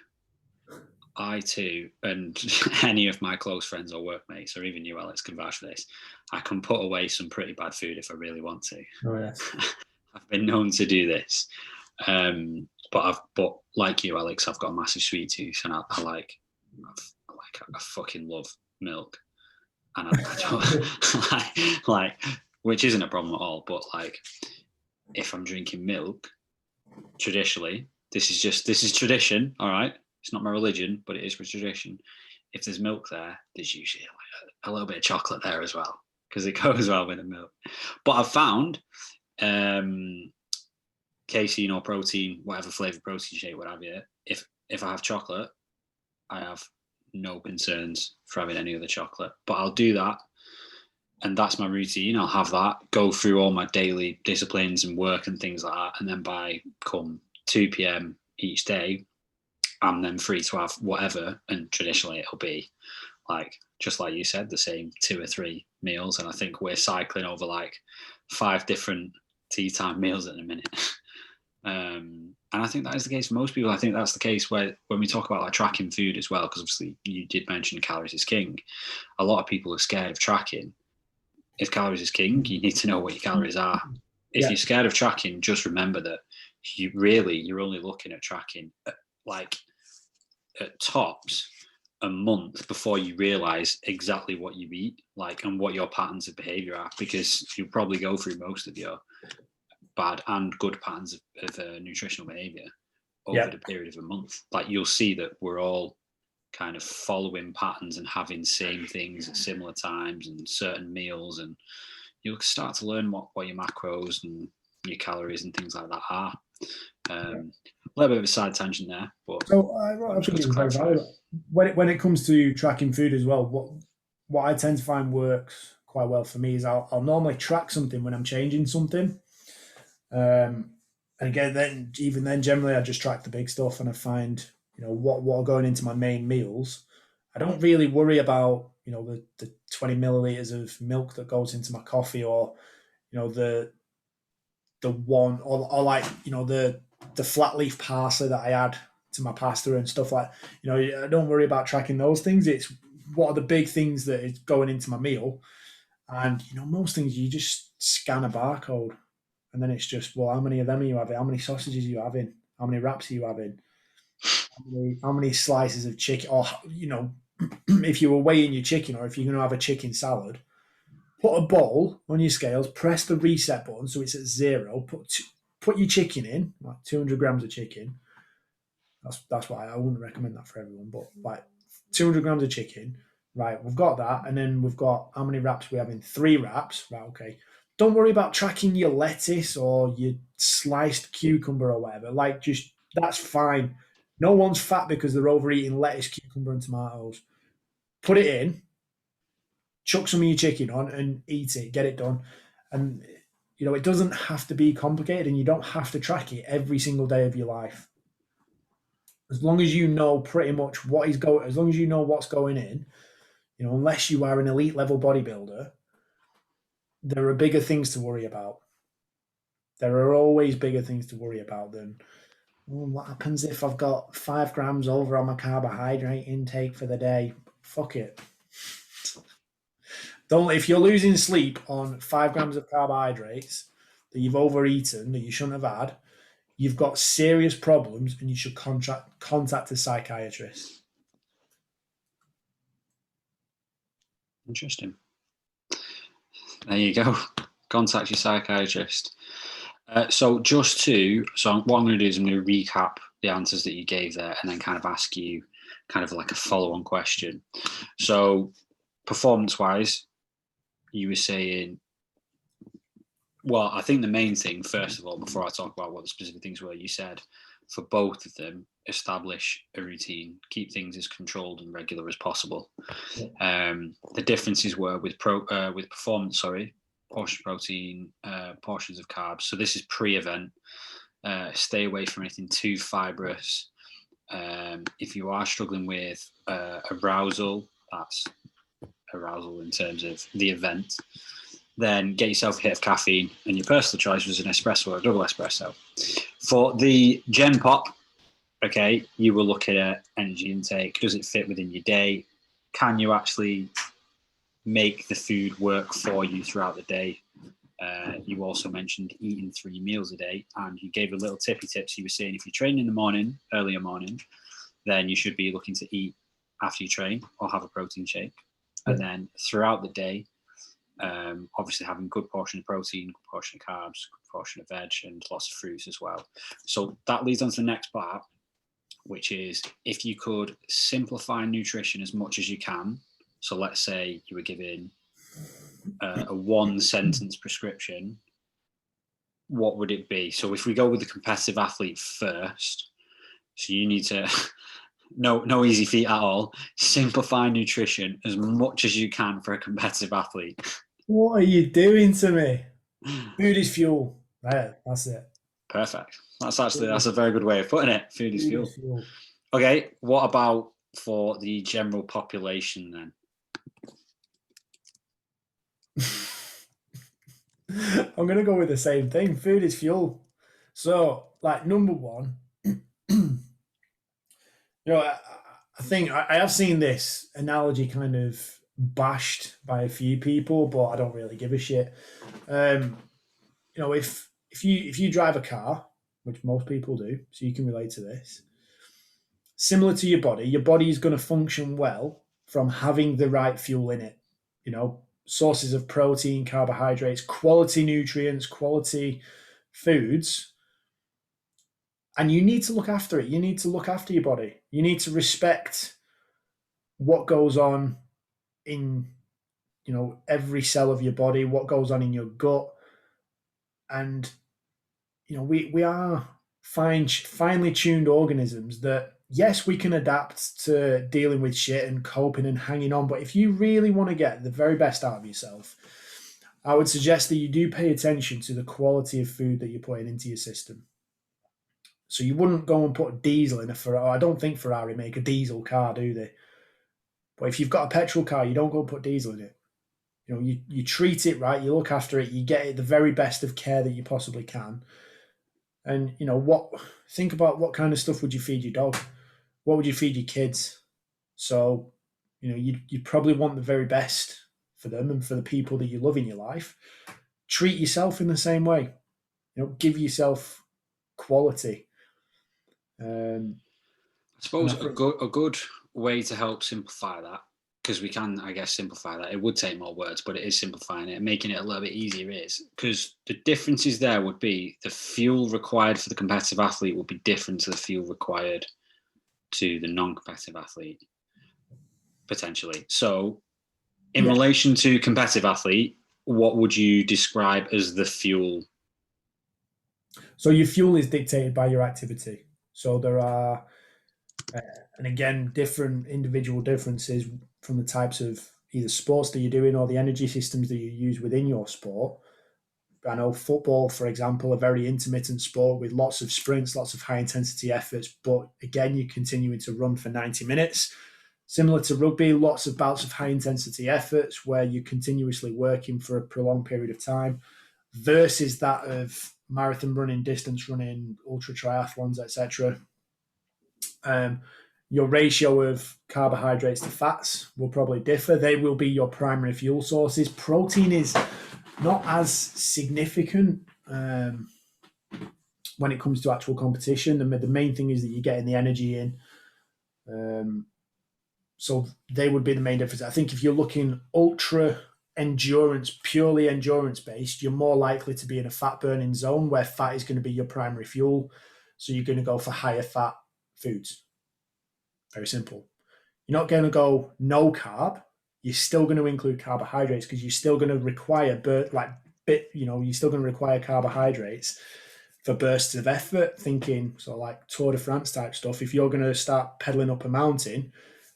I too, and any of my close friends or workmates, or even you, Alex, can vouch for this. I can put away some pretty bad food if I really want to. Oh yes. I've been known to do this, but like you, Alex, I've got a massive sweet tooth, and I fucking love milk, and I don't like, which isn't a problem at all. But like, if I'm drinking milk, traditionally, this is tradition, all right. It's not my religion, but it is for tradition. If there's milk there, there's usually like a little bit of chocolate there as well, because it goes well with the milk. But I've found casein or protein, whatever flavour protein shake, what have you, if I have chocolate, I have no concerns for having any other chocolate. But I'll do that, and that's my routine. I'll have that, go through all my daily disciplines and work and things like that, and then by come 2 p.m. each day, I'm then free to have whatever, and traditionally it'll be like, just like you said, the same 2 or 3 meals. And I think we're cycling over like 5 different tea time meals at the minute. And I think that is the case for most people. I think that's the case when we talk about like tracking food as well, because obviously you did mention calories is king. A lot of people are scared of tracking. If calories is king, you need to know what your calories are. If you're scared of tracking, just remember that you're only looking at tracking at tops a month before you realize exactly what you eat, like, and what your patterns of behavior are, because you'll probably go through most of your bad and good patterns of nutritional behavior over the period of a month. Like, you'll see that we're all kind of following patterns and having same things at similar times and certain meals, and you'll start to learn what your macros and your calories and things like that are. A little bit of a side tangent there, but so I think it's very valid. When it comes to tracking food as well, what I tend to find works quite well for me is I'll normally track something when I'm changing something, and again, even then, generally I just track the big stuff, and I find what are going into my main meals. I don't really worry about the 20 milliliters of milk that goes into my coffee, or the one, or like the flat leaf parsley that I add to my pasta and stuff like. I don't worry about tracking those things. It's what are the big things that is going into my meal, and most things you just scan a barcode, and then it's just, well, how many of them are you having? How many sausages are you having? How many wraps are you having? How many slices of chicken? Or if you were weighing your chicken, or if you're going to have a chicken salad, put a bowl on your scales, press the reset button so it's at 0. Put your chicken in, like 200 grams of chicken. That's why I wouldn't recommend that for everyone, but like 200 grams of chicken. Right, we've got that. And then we've got how many wraps we have in 3 wraps. Right, okay. Don't worry about tracking your lettuce or your sliced cucumber or whatever. Like, just that's fine. No one's fat because they're overeating lettuce, cucumber, and tomatoes. Put it in, chuck some of your chicken on, and eat it. Get it done. And it doesn't have to be complicated, and you don't have to track it every single day of your life. As long as you know pretty much what is going, as long as you know what's going in, unless you are an elite level bodybuilder, there are bigger things to worry about. There are always bigger things to worry about than what happens if I've got 5 grams over on my carbohydrate intake for the day. Fuck it. Don't. If you're losing sleep on 5 grams of carbohydrates that you've overeaten that you shouldn't have had, you've got serious problems and you should contact a psychiatrist. Interesting. There you go. Contact your psychiatrist. So what I'm going to do is I'm going to recap the answers that you gave there and then kind of ask you kind of like a follow-on question. So performance-wise, you were saying, well, I think the main thing, first of all, before I talk about what the specific things were, you said for both of them, establish a routine, keep things as controlled and regular as possible. Yeah. The differences were with performance, portion protein, portions of carbs. So this is pre-event. Stay away from anything too fibrous. If you are struggling with arousal, that's arousal in terms of the event, then get yourself a hit of caffeine, and your personal choice was an espresso or a double espresso. For the Gen Pop, okay, you will look at energy intake. Does it fit within your day? Can you actually make the food work for you throughout the day? You also mentioned eating 3 meals a day, and you gave a little tippy tips. You were saying if you train in the morning, earlier morning, then you should be looking to eat after you train or have a protein shake. Yeah. And then throughout the day, obviously having good portion of protein, good portion of carbs, good portion of veg, and lots of fruits as well. So that leads on to the next part, which is if you could simplify nutrition as much as you can. So let's say you were given a 1-sentence prescription, what would it be? So if we go with the competitive athlete first, so you need to, no easy feat at all, simplify nutrition as much as you can for a competitive athlete. What are you doing to me? Food is fuel. Right, that's it. Perfect. That's a very good way of putting it. Food is fuel. Okay, what about for the general population then? I'm going to go with the same thing. Food is fuel. So, like, number one, I think I have seen this analogy kind of bashed by a few people, but I don't really give a shit. If you drive a car, which most people do, so you can relate to this, similar to your body is going to function well from having the right fuel in it. Sources of protein, carbohydrates, quality nutrients, quality foods. And you need to look after it. You need to look after your body. You need to respect what goes on in, every cell of your body, what goes on in your gut. And, we are finely tuned organisms that, yes, we can adapt to dealing with shit and coping and hanging on. But if you really want to get the very best out of yourself, I would suggest that you do pay attention to the quality of food that you're putting into your system. So you wouldn't go and put diesel in a Ferrari. I don't think Ferrari make a diesel car, do they? But if you've got a petrol car, you don't go and put diesel in it. You treat it right, you look after it, you get it the very best of care that you possibly can. And think about what kind of stuff would you feed your dog? What would you feed your kids? So, you'd probably want the very best for them and for the people that you love in your life. Treat yourself in the same way. Give yourself quality. I suppose a good way to help simplify that, because we can, I guess, simplify that. It would take more words, but it is simplifying it and making it a little bit easier is because the differences there would be the fuel required for the competitive athlete would be different to the fuel required to the non-competitive athlete. potentially. So in relation to competitive athlete, what would you describe as the fuel? So your fuel is dictated by your activity. So there are, and again, different individual differences from the types of either sports that you're doing or the energy systems that you use within your sport. I know football, for example, a very intermittent sport with lots of sprints, lots of high intensity efforts, but again, you're continuing to run for 90 minutes. Similar to rugby, lots of bouts of high intensity efforts where you're continuously working for a prolonged period of time, versus that of marathon running, distance running, ultra triathlons, etc. Your ratio of carbohydrates to fats will probably differ. They will be your primary fuel sources. Protein is not as significant when it comes to actual competition. The main thing is that you're getting the energy in. So they would be the main difference. I think if you're looking ultra endurance, purely endurance based, you're more likely to be in a fat burning zone where fat is going to be your primary fuel. So you're going to go for higher fat foods. Very simple. You're not going to go no carb. You're still going to include carbohydrates because you're still going to require you're still going to require carbohydrates for bursts of effort. Thinking so like Tour de France type stuff. If you're going to start pedaling up a mountain,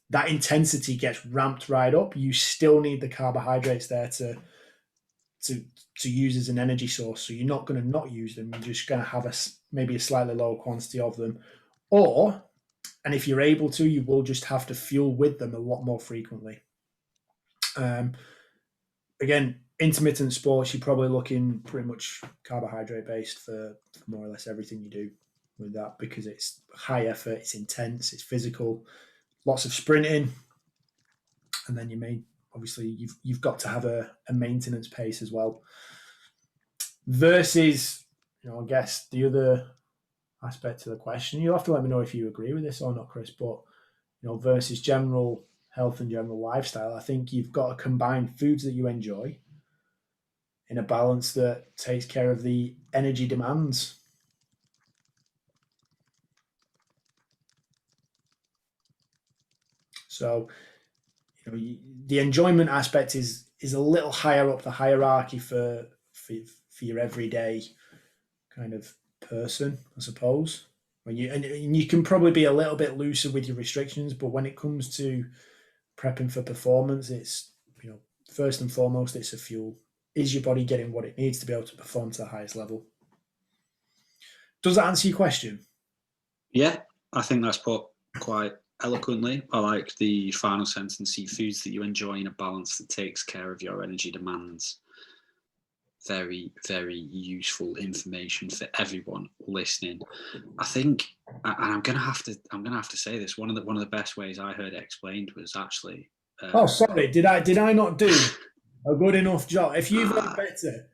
that intensity gets ramped right up. You still need the carbohydrates there to use as an energy source. So you're not going to not use them. You're just going to have maybe a slightly lower quantity of them, and if you're able to, you will just have to fuel with them a lot more frequently. Again, intermittent sports, you're probably looking pretty much carbohydrate based for more or less everything you do with that, because it's high effort, it's intense, it's physical, lots of sprinting, and then obviously you've got to have a maintenance pace as well. Versus, I guess the other aspect to the question, you'll have to let me know if you agree with this or not, Chris, but versus general health and general lifestyle, I think you've got to combine foods that you enjoy in a balance that takes care of the energy demands. So, the enjoyment aspect is a little higher up the hierarchy for your everyday kind of person, I suppose. And you can probably be a little bit looser with your restrictions, but when it comes to prepping for performance, it's first and foremost, it's a fuel. Is your body getting what it needs to be able to perform to the highest level? Does that answer your question? Yeah, I think that's put quite eloquently. I like the final sentence: see foods that you enjoy in a balance that takes care of your energy demands. Very, very useful information for everyone listening. I think, and I'm gonna have to say this. One of the best ways I heard it explained was actually. Oh, sorry. Did I not do a good enough job? If you've heard better.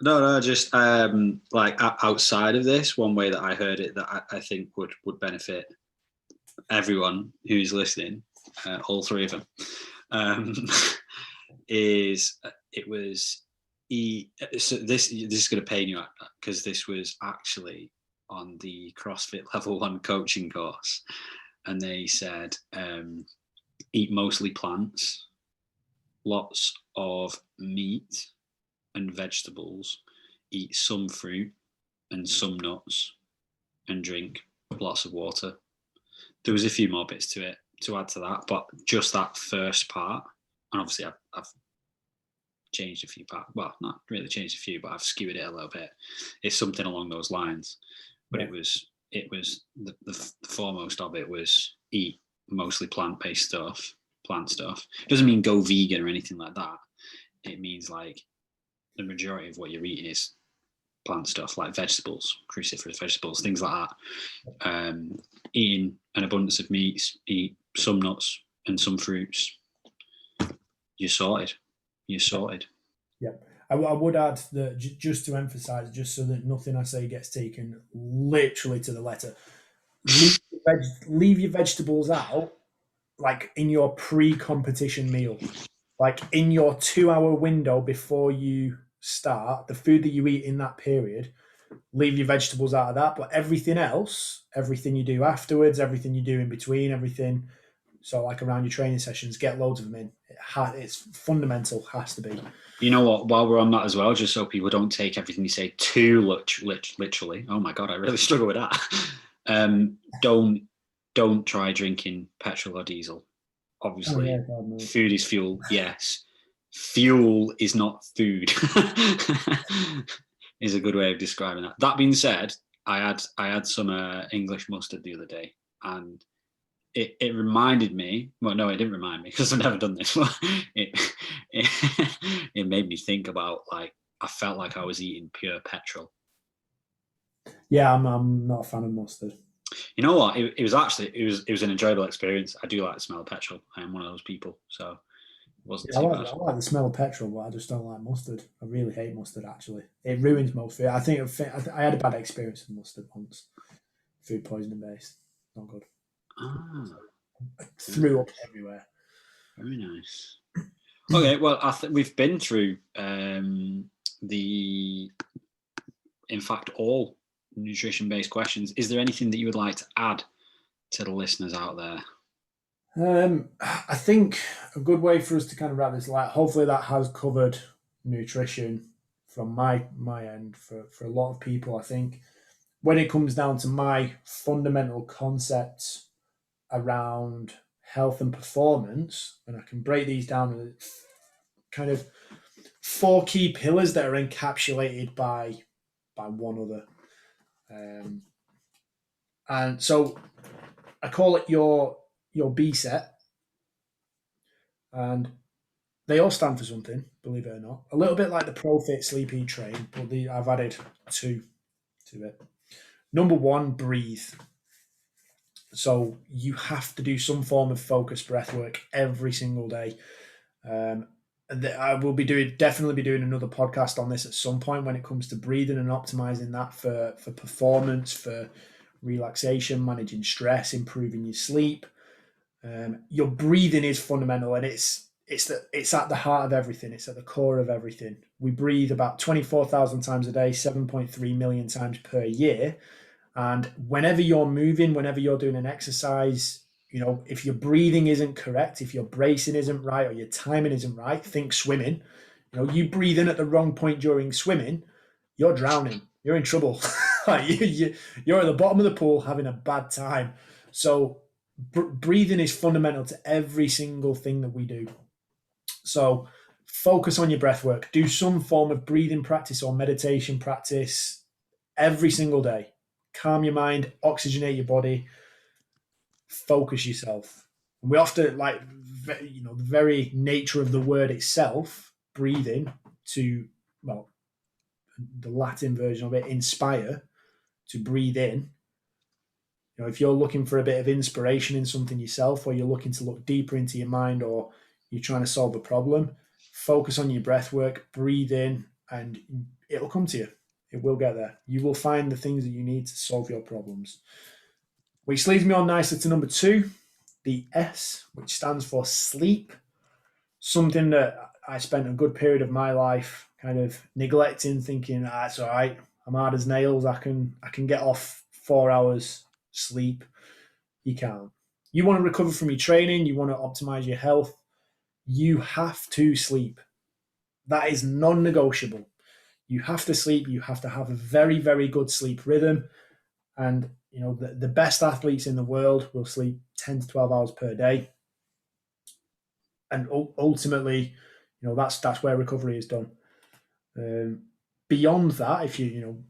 No, just like outside of this, one way that I heard it that I think would benefit everyone who's listening, all three of them, is it was so this is going to pain you because this was actually on the CrossFit Level 1 coaching course, and they said eat mostly plants, lots of meat and vegetables, eat some fruit and some nuts, and drink lots of water. There was a few more bits to it to add to that, but just that first part, and obviously I've changed a few parts. Well, not really changed a few, but I've skewered it a little bit. It's something along those lines. But it was the foremost of it was eat mostly plant-based stuff, plant stuff. It doesn't mean go vegan or anything like that. It means like the majority of what you're eating is plant stuff, like vegetables, cruciferous vegetables, things like that. Eating an abundance of meats, eat some nuts and some fruits. You're sorted. Yeah. I would add that just to emphasize, just so that nothing I say gets taken literally to the letter, leave your vegetables out, like in your pre-competition meal, like in your 2-hour window before you start, the food that you eat in that period, leave your vegetables out of that. But everything else, everything you do afterwards, everything you do in between, everything, so like around your training sessions, get loads of them in. It's fundamental, has to be. You know what? While we're on that as well, just so people don't take everything you say too literally. Oh my god, I really struggle with that. Don't try drinking petrol or diesel. Obviously, God, no. food is fuel. Yes, fuel is not food. Is a good way of describing that. That being said, I had some English mustard the other day, and it reminded me. Well, no, it didn't remind me because I've never done this. But it made me think about, like, I felt like I was eating pure petrol. Yeah, I'm not a fan of mustard. You know what? It was an enjoyable experience. I do like the smell of petrol. I am one of those people, so it wasn't too bad. I like the smell of petrol, but I just don't like mustard. I really hate mustard. Actually, it ruins most food. I had a bad experience with mustard once. Food poisoning based, not good. I threw up everywhere. Very nice. Okay, well, we've been through in fact, all nutrition-based questions. Is there anything that you would like to add to the listeners out there? I think a good way for us to kind of wrap this, like, hopefully that has covered nutrition from my end for a lot of people. I think when it comes down to my fundamental concepts around health and performance, and I can break these down into kind of 4 key pillars that are encapsulated by one other. And so I call it your B set, and they all stand for something, believe it or not. A little bit like the Profit Sleep Eat Train, but I've added 2 to it. Number 1, breathe. So you have to do some form of focused breath work every single day. I will definitely be doing another podcast on this at some point when it comes to breathing and optimizing that for performance, for relaxation, managing stress, improving your sleep. Your breathing is fundamental, and it's at the heart of everything. It's at the core of everything. We breathe about 24,000 times a day, 7.3 million times per year. And whenever you're moving, whenever you're doing an exercise, if your breathing isn't correct, if your bracing isn't right, or your timing isn't right, think swimming. You breathe in at the wrong point during swimming, you're drowning. You're in trouble. You're at the bottom of the pool having a bad time. So breathing is fundamental to every single thing that we do. So focus on your breath work. Do some form of breathing practice or meditation practice every single day. Calm your mind, oxygenate your body, focus yourself. And we often, the very nature of the word itself, breathing, to, well, the Latin version of it, inspire, to breathe in. If you're looking for a bit of inspiration in something yourself, or you're looking to look deeper into your mind, or you're trying to solve a problem, focus on your breath work, breathe in, and it'll come to you. It will get there. You will find the things that you need to solve your problems. Which leads me on nicely to number 2, the S, which stands for sleep. Something that I spent a good period of my life kind of neglecting, thinking, it's all right, I'm hard as nails, I can get off 4 hours sleep. You can't. You want to recover from your training, you want to optimize your health, you have to sleep. That is non-negotiable. You have to sleep. You have to have a very, very good sleep rhythm. And, the best athletes in the world will sleep 10 to 12 hours per day. And ultimately, that's where recovery is done. Beyond that, if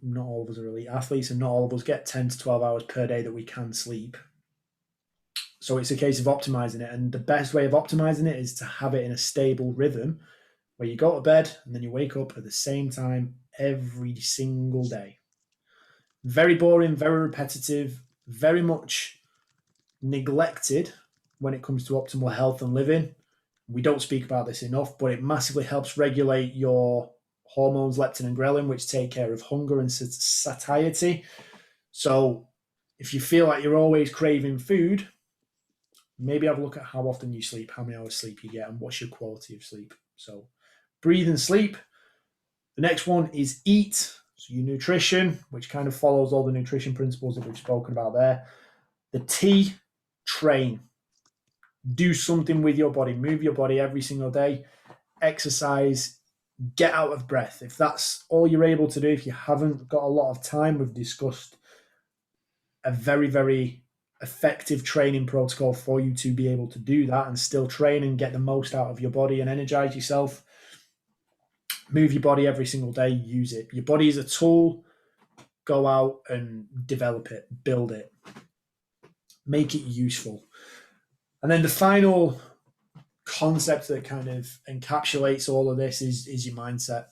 not all of us are elite athletes, and not all of us get 10 to 12 hours per day that we can sleep. So it's a case of optimizing it. And the best way of optimizing it is to have it in a stable rhythm where you go to bed and then you wake up at the same time every single day. Very boring, very repetitive, very much neglected when it comes to optimal health and living. We don't speak about this enough, but it massively helps regulate your hormones, leptin and ghrelin, which take care of hunger and satiety. So if you feel like you're always craving food, maybe have a look at how often you sleep, how many hours sleep you get, and what's your quality of sleep. So breathe and sleep. The next one is eat. So your nutrition, which kind of follows all the nutrition principles that we've spoken about there. The T, train. Do something with your body. Move your body every single day. Exercise. Get out of breath. If that's all you're able to do, if you haven't got a lot of time, we've discussed a very, very effective training protocol for you to be able to do that and still train and get the most out of your body and energize yourself. Move your body every single day. Use it. Your body is a tool. Go out and develop it, build it, make it useful. And then the final concept that kind of encapsulates all of this is your mindset.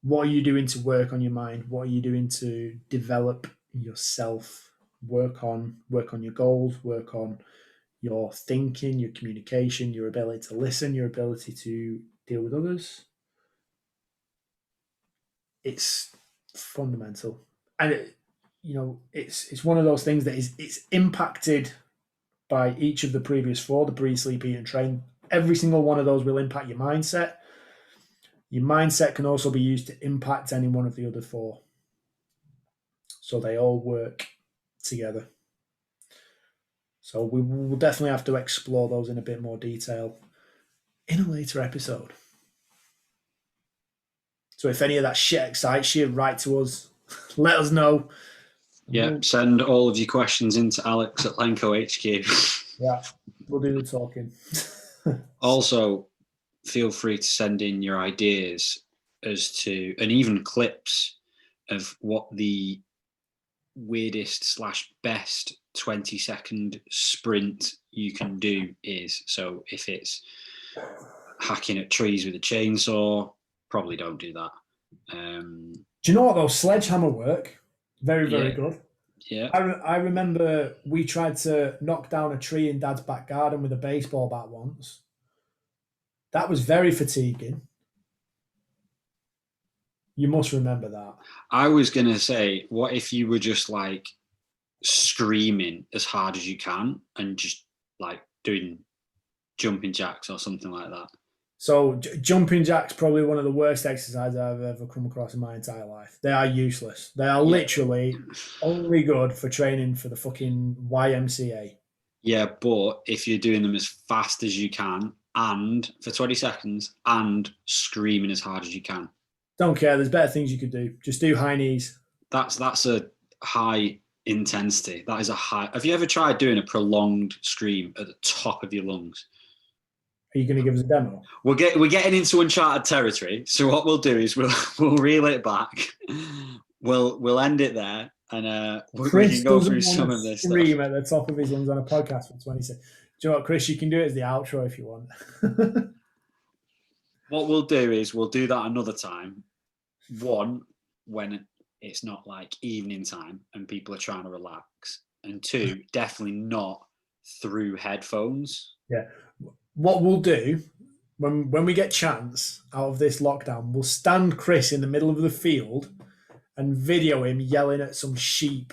What are you doing to work on your mind? What are you doing to develop yourself? Work on your goals, work on your thinking, your communication, your ability to listen, your ability to deal with others. It's fundamental. And it's one of those things that it's impacted by each of the previous four, the breathe, sleep, eat, and train. Every single one of those will impact your mindset. Your mindset can also be used to impact any one of the other four. So they all work together. So we will definitely have to explore those in a bit more detail in a later episode. So if any of that shit excites you, write to us. Let us know. Yeah, send all of your questions into Alex at LenkoHQ. Yeah, we'll do the talking. Also, feel free to send in your ideas as to, and even clips of what the weirdest / best 20-second sprint you can do is. So if it's hacking at trees with a chainsaw, probably don't do that. Do you know what, though? Sledgehammer work. Very, very good. Yeah. I remember we tried to knock down a tree in Dad's back garden with a baseball bat once. That was very fatiguing. You must remember that. I was going to say, what if you were just like screaming as hard as you can and just like doing jumping jacks or something like that? So jumping jacks, probably one of the worst exercises I've ever come across in my entire life. They are useless. They are literally only good for training for the fucking YMCA. Yeah, but if you're doing them as fast as you can and for 20 seconds and screaming as hard as you can. Don't care. There's better things you could do. Just do high knees. That's a high intensity. That is a high. Have you ever tried doing a prolonged scream at the top of your lungs? Are you going to give us a demo? We're getting into uncharted territory. So what we'll do is we'll reel it back. We'll end it there, and we can go through some of this scream at the top of his lungs on a podcast for 20 seconds. Do you know what, Chris? You can do it as the outro if you want. What we'll do is we'll do that another time. One, when it's not like evening time and people are trying to relax, and two, definitely not through headphones. Yeah. What we'll do when we get chance out of this lockdown, we'll stand Chris in the middle of the field and video him yelling at some sheep.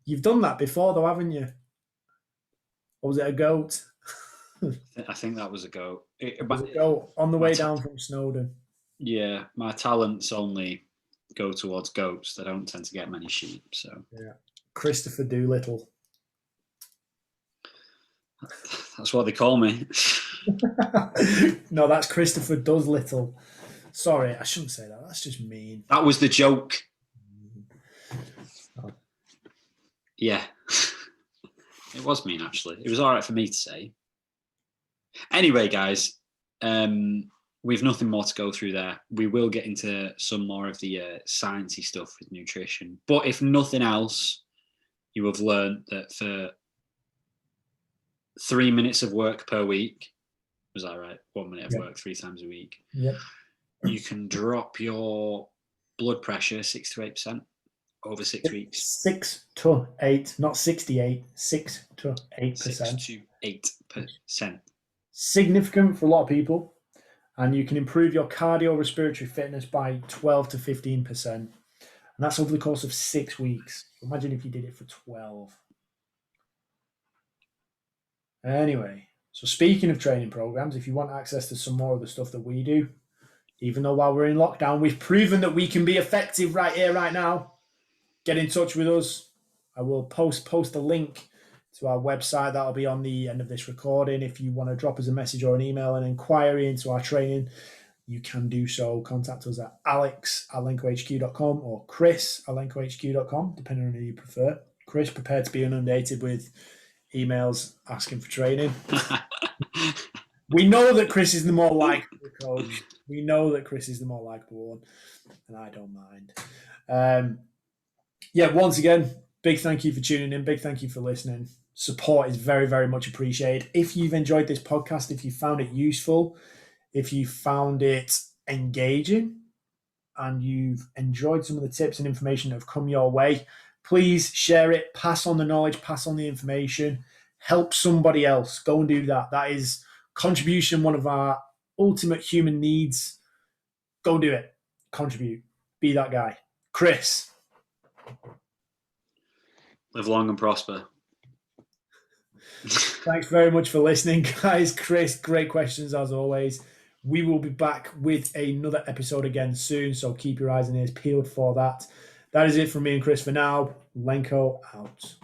You've done that before, though, haven't you? Or was it a goat? I think that was a goat. It was a goat on the way down from Snowdon. Yeah, my talents only go towards goats. They don't tend to get many sheep. So yeah, Christopher Doolittle. That's what they call me. No, that's Christopher Does Little. Sorry, I shouldn't say that. That's just mean. That was the joke. Oh. Yeah. It was mean, actually. It was all right for me to say. Anyway, guys, we've nothing more to go through there. We will get into some more of the sciencey stuff with nutrition. But if nothing else, you have learned that for 3 minutes of work per week, was that right? 1 minute of work 3 times a week. Yep. You can drop your blood pressure 6 to 8% over 6 weeks. 6 to 8, not 68. 6 to 8%. 6 to 8%. Significant for a lot of people. And you can improve your cardiorespiratory fitness by 12 to 15%. And that's over the course of 6 weeks. Imagine if you did it for 12. Anyway, so speaking of training programs, if you want access to some more of the stuff that we do, even though while we're in lockdown, we've proven that we can be effective right here, right now. Get in touch with us. I will post a link to our website. That'll be on the end of this recording. If you want to drop us a message or an email, an inquiry into our training, you can do so. Contact us at alex@lenkohq.com or chris@lenkohq.com, depending on who you prefer. Chris, prepared to be inundated with emails asking for training. We know that Chris is the more likable coach. We know that Chris is the more likable one, and I don't mind. Once again, big thank you for tuning in. Big thank you for listening. Support is very, very much appreciated. If you've enjoyed this podcast, if you found it useful, if you found it engaging, and you've enjoyed some of the tips and information that have come your way, please share it, pass on the knowledge, pass on the information, help somebody else. Go and do that. That is contribution, one of our ultimate human needs. Go do it. Contribute. Be that guy. Chris. Live long and prosper. Thanks very much for listening, guys. Chris, great questions as always. We will be back with another episode again soon, so keep your eyes and ears peeled for that. That is it from me and Chris for now. Lenko out.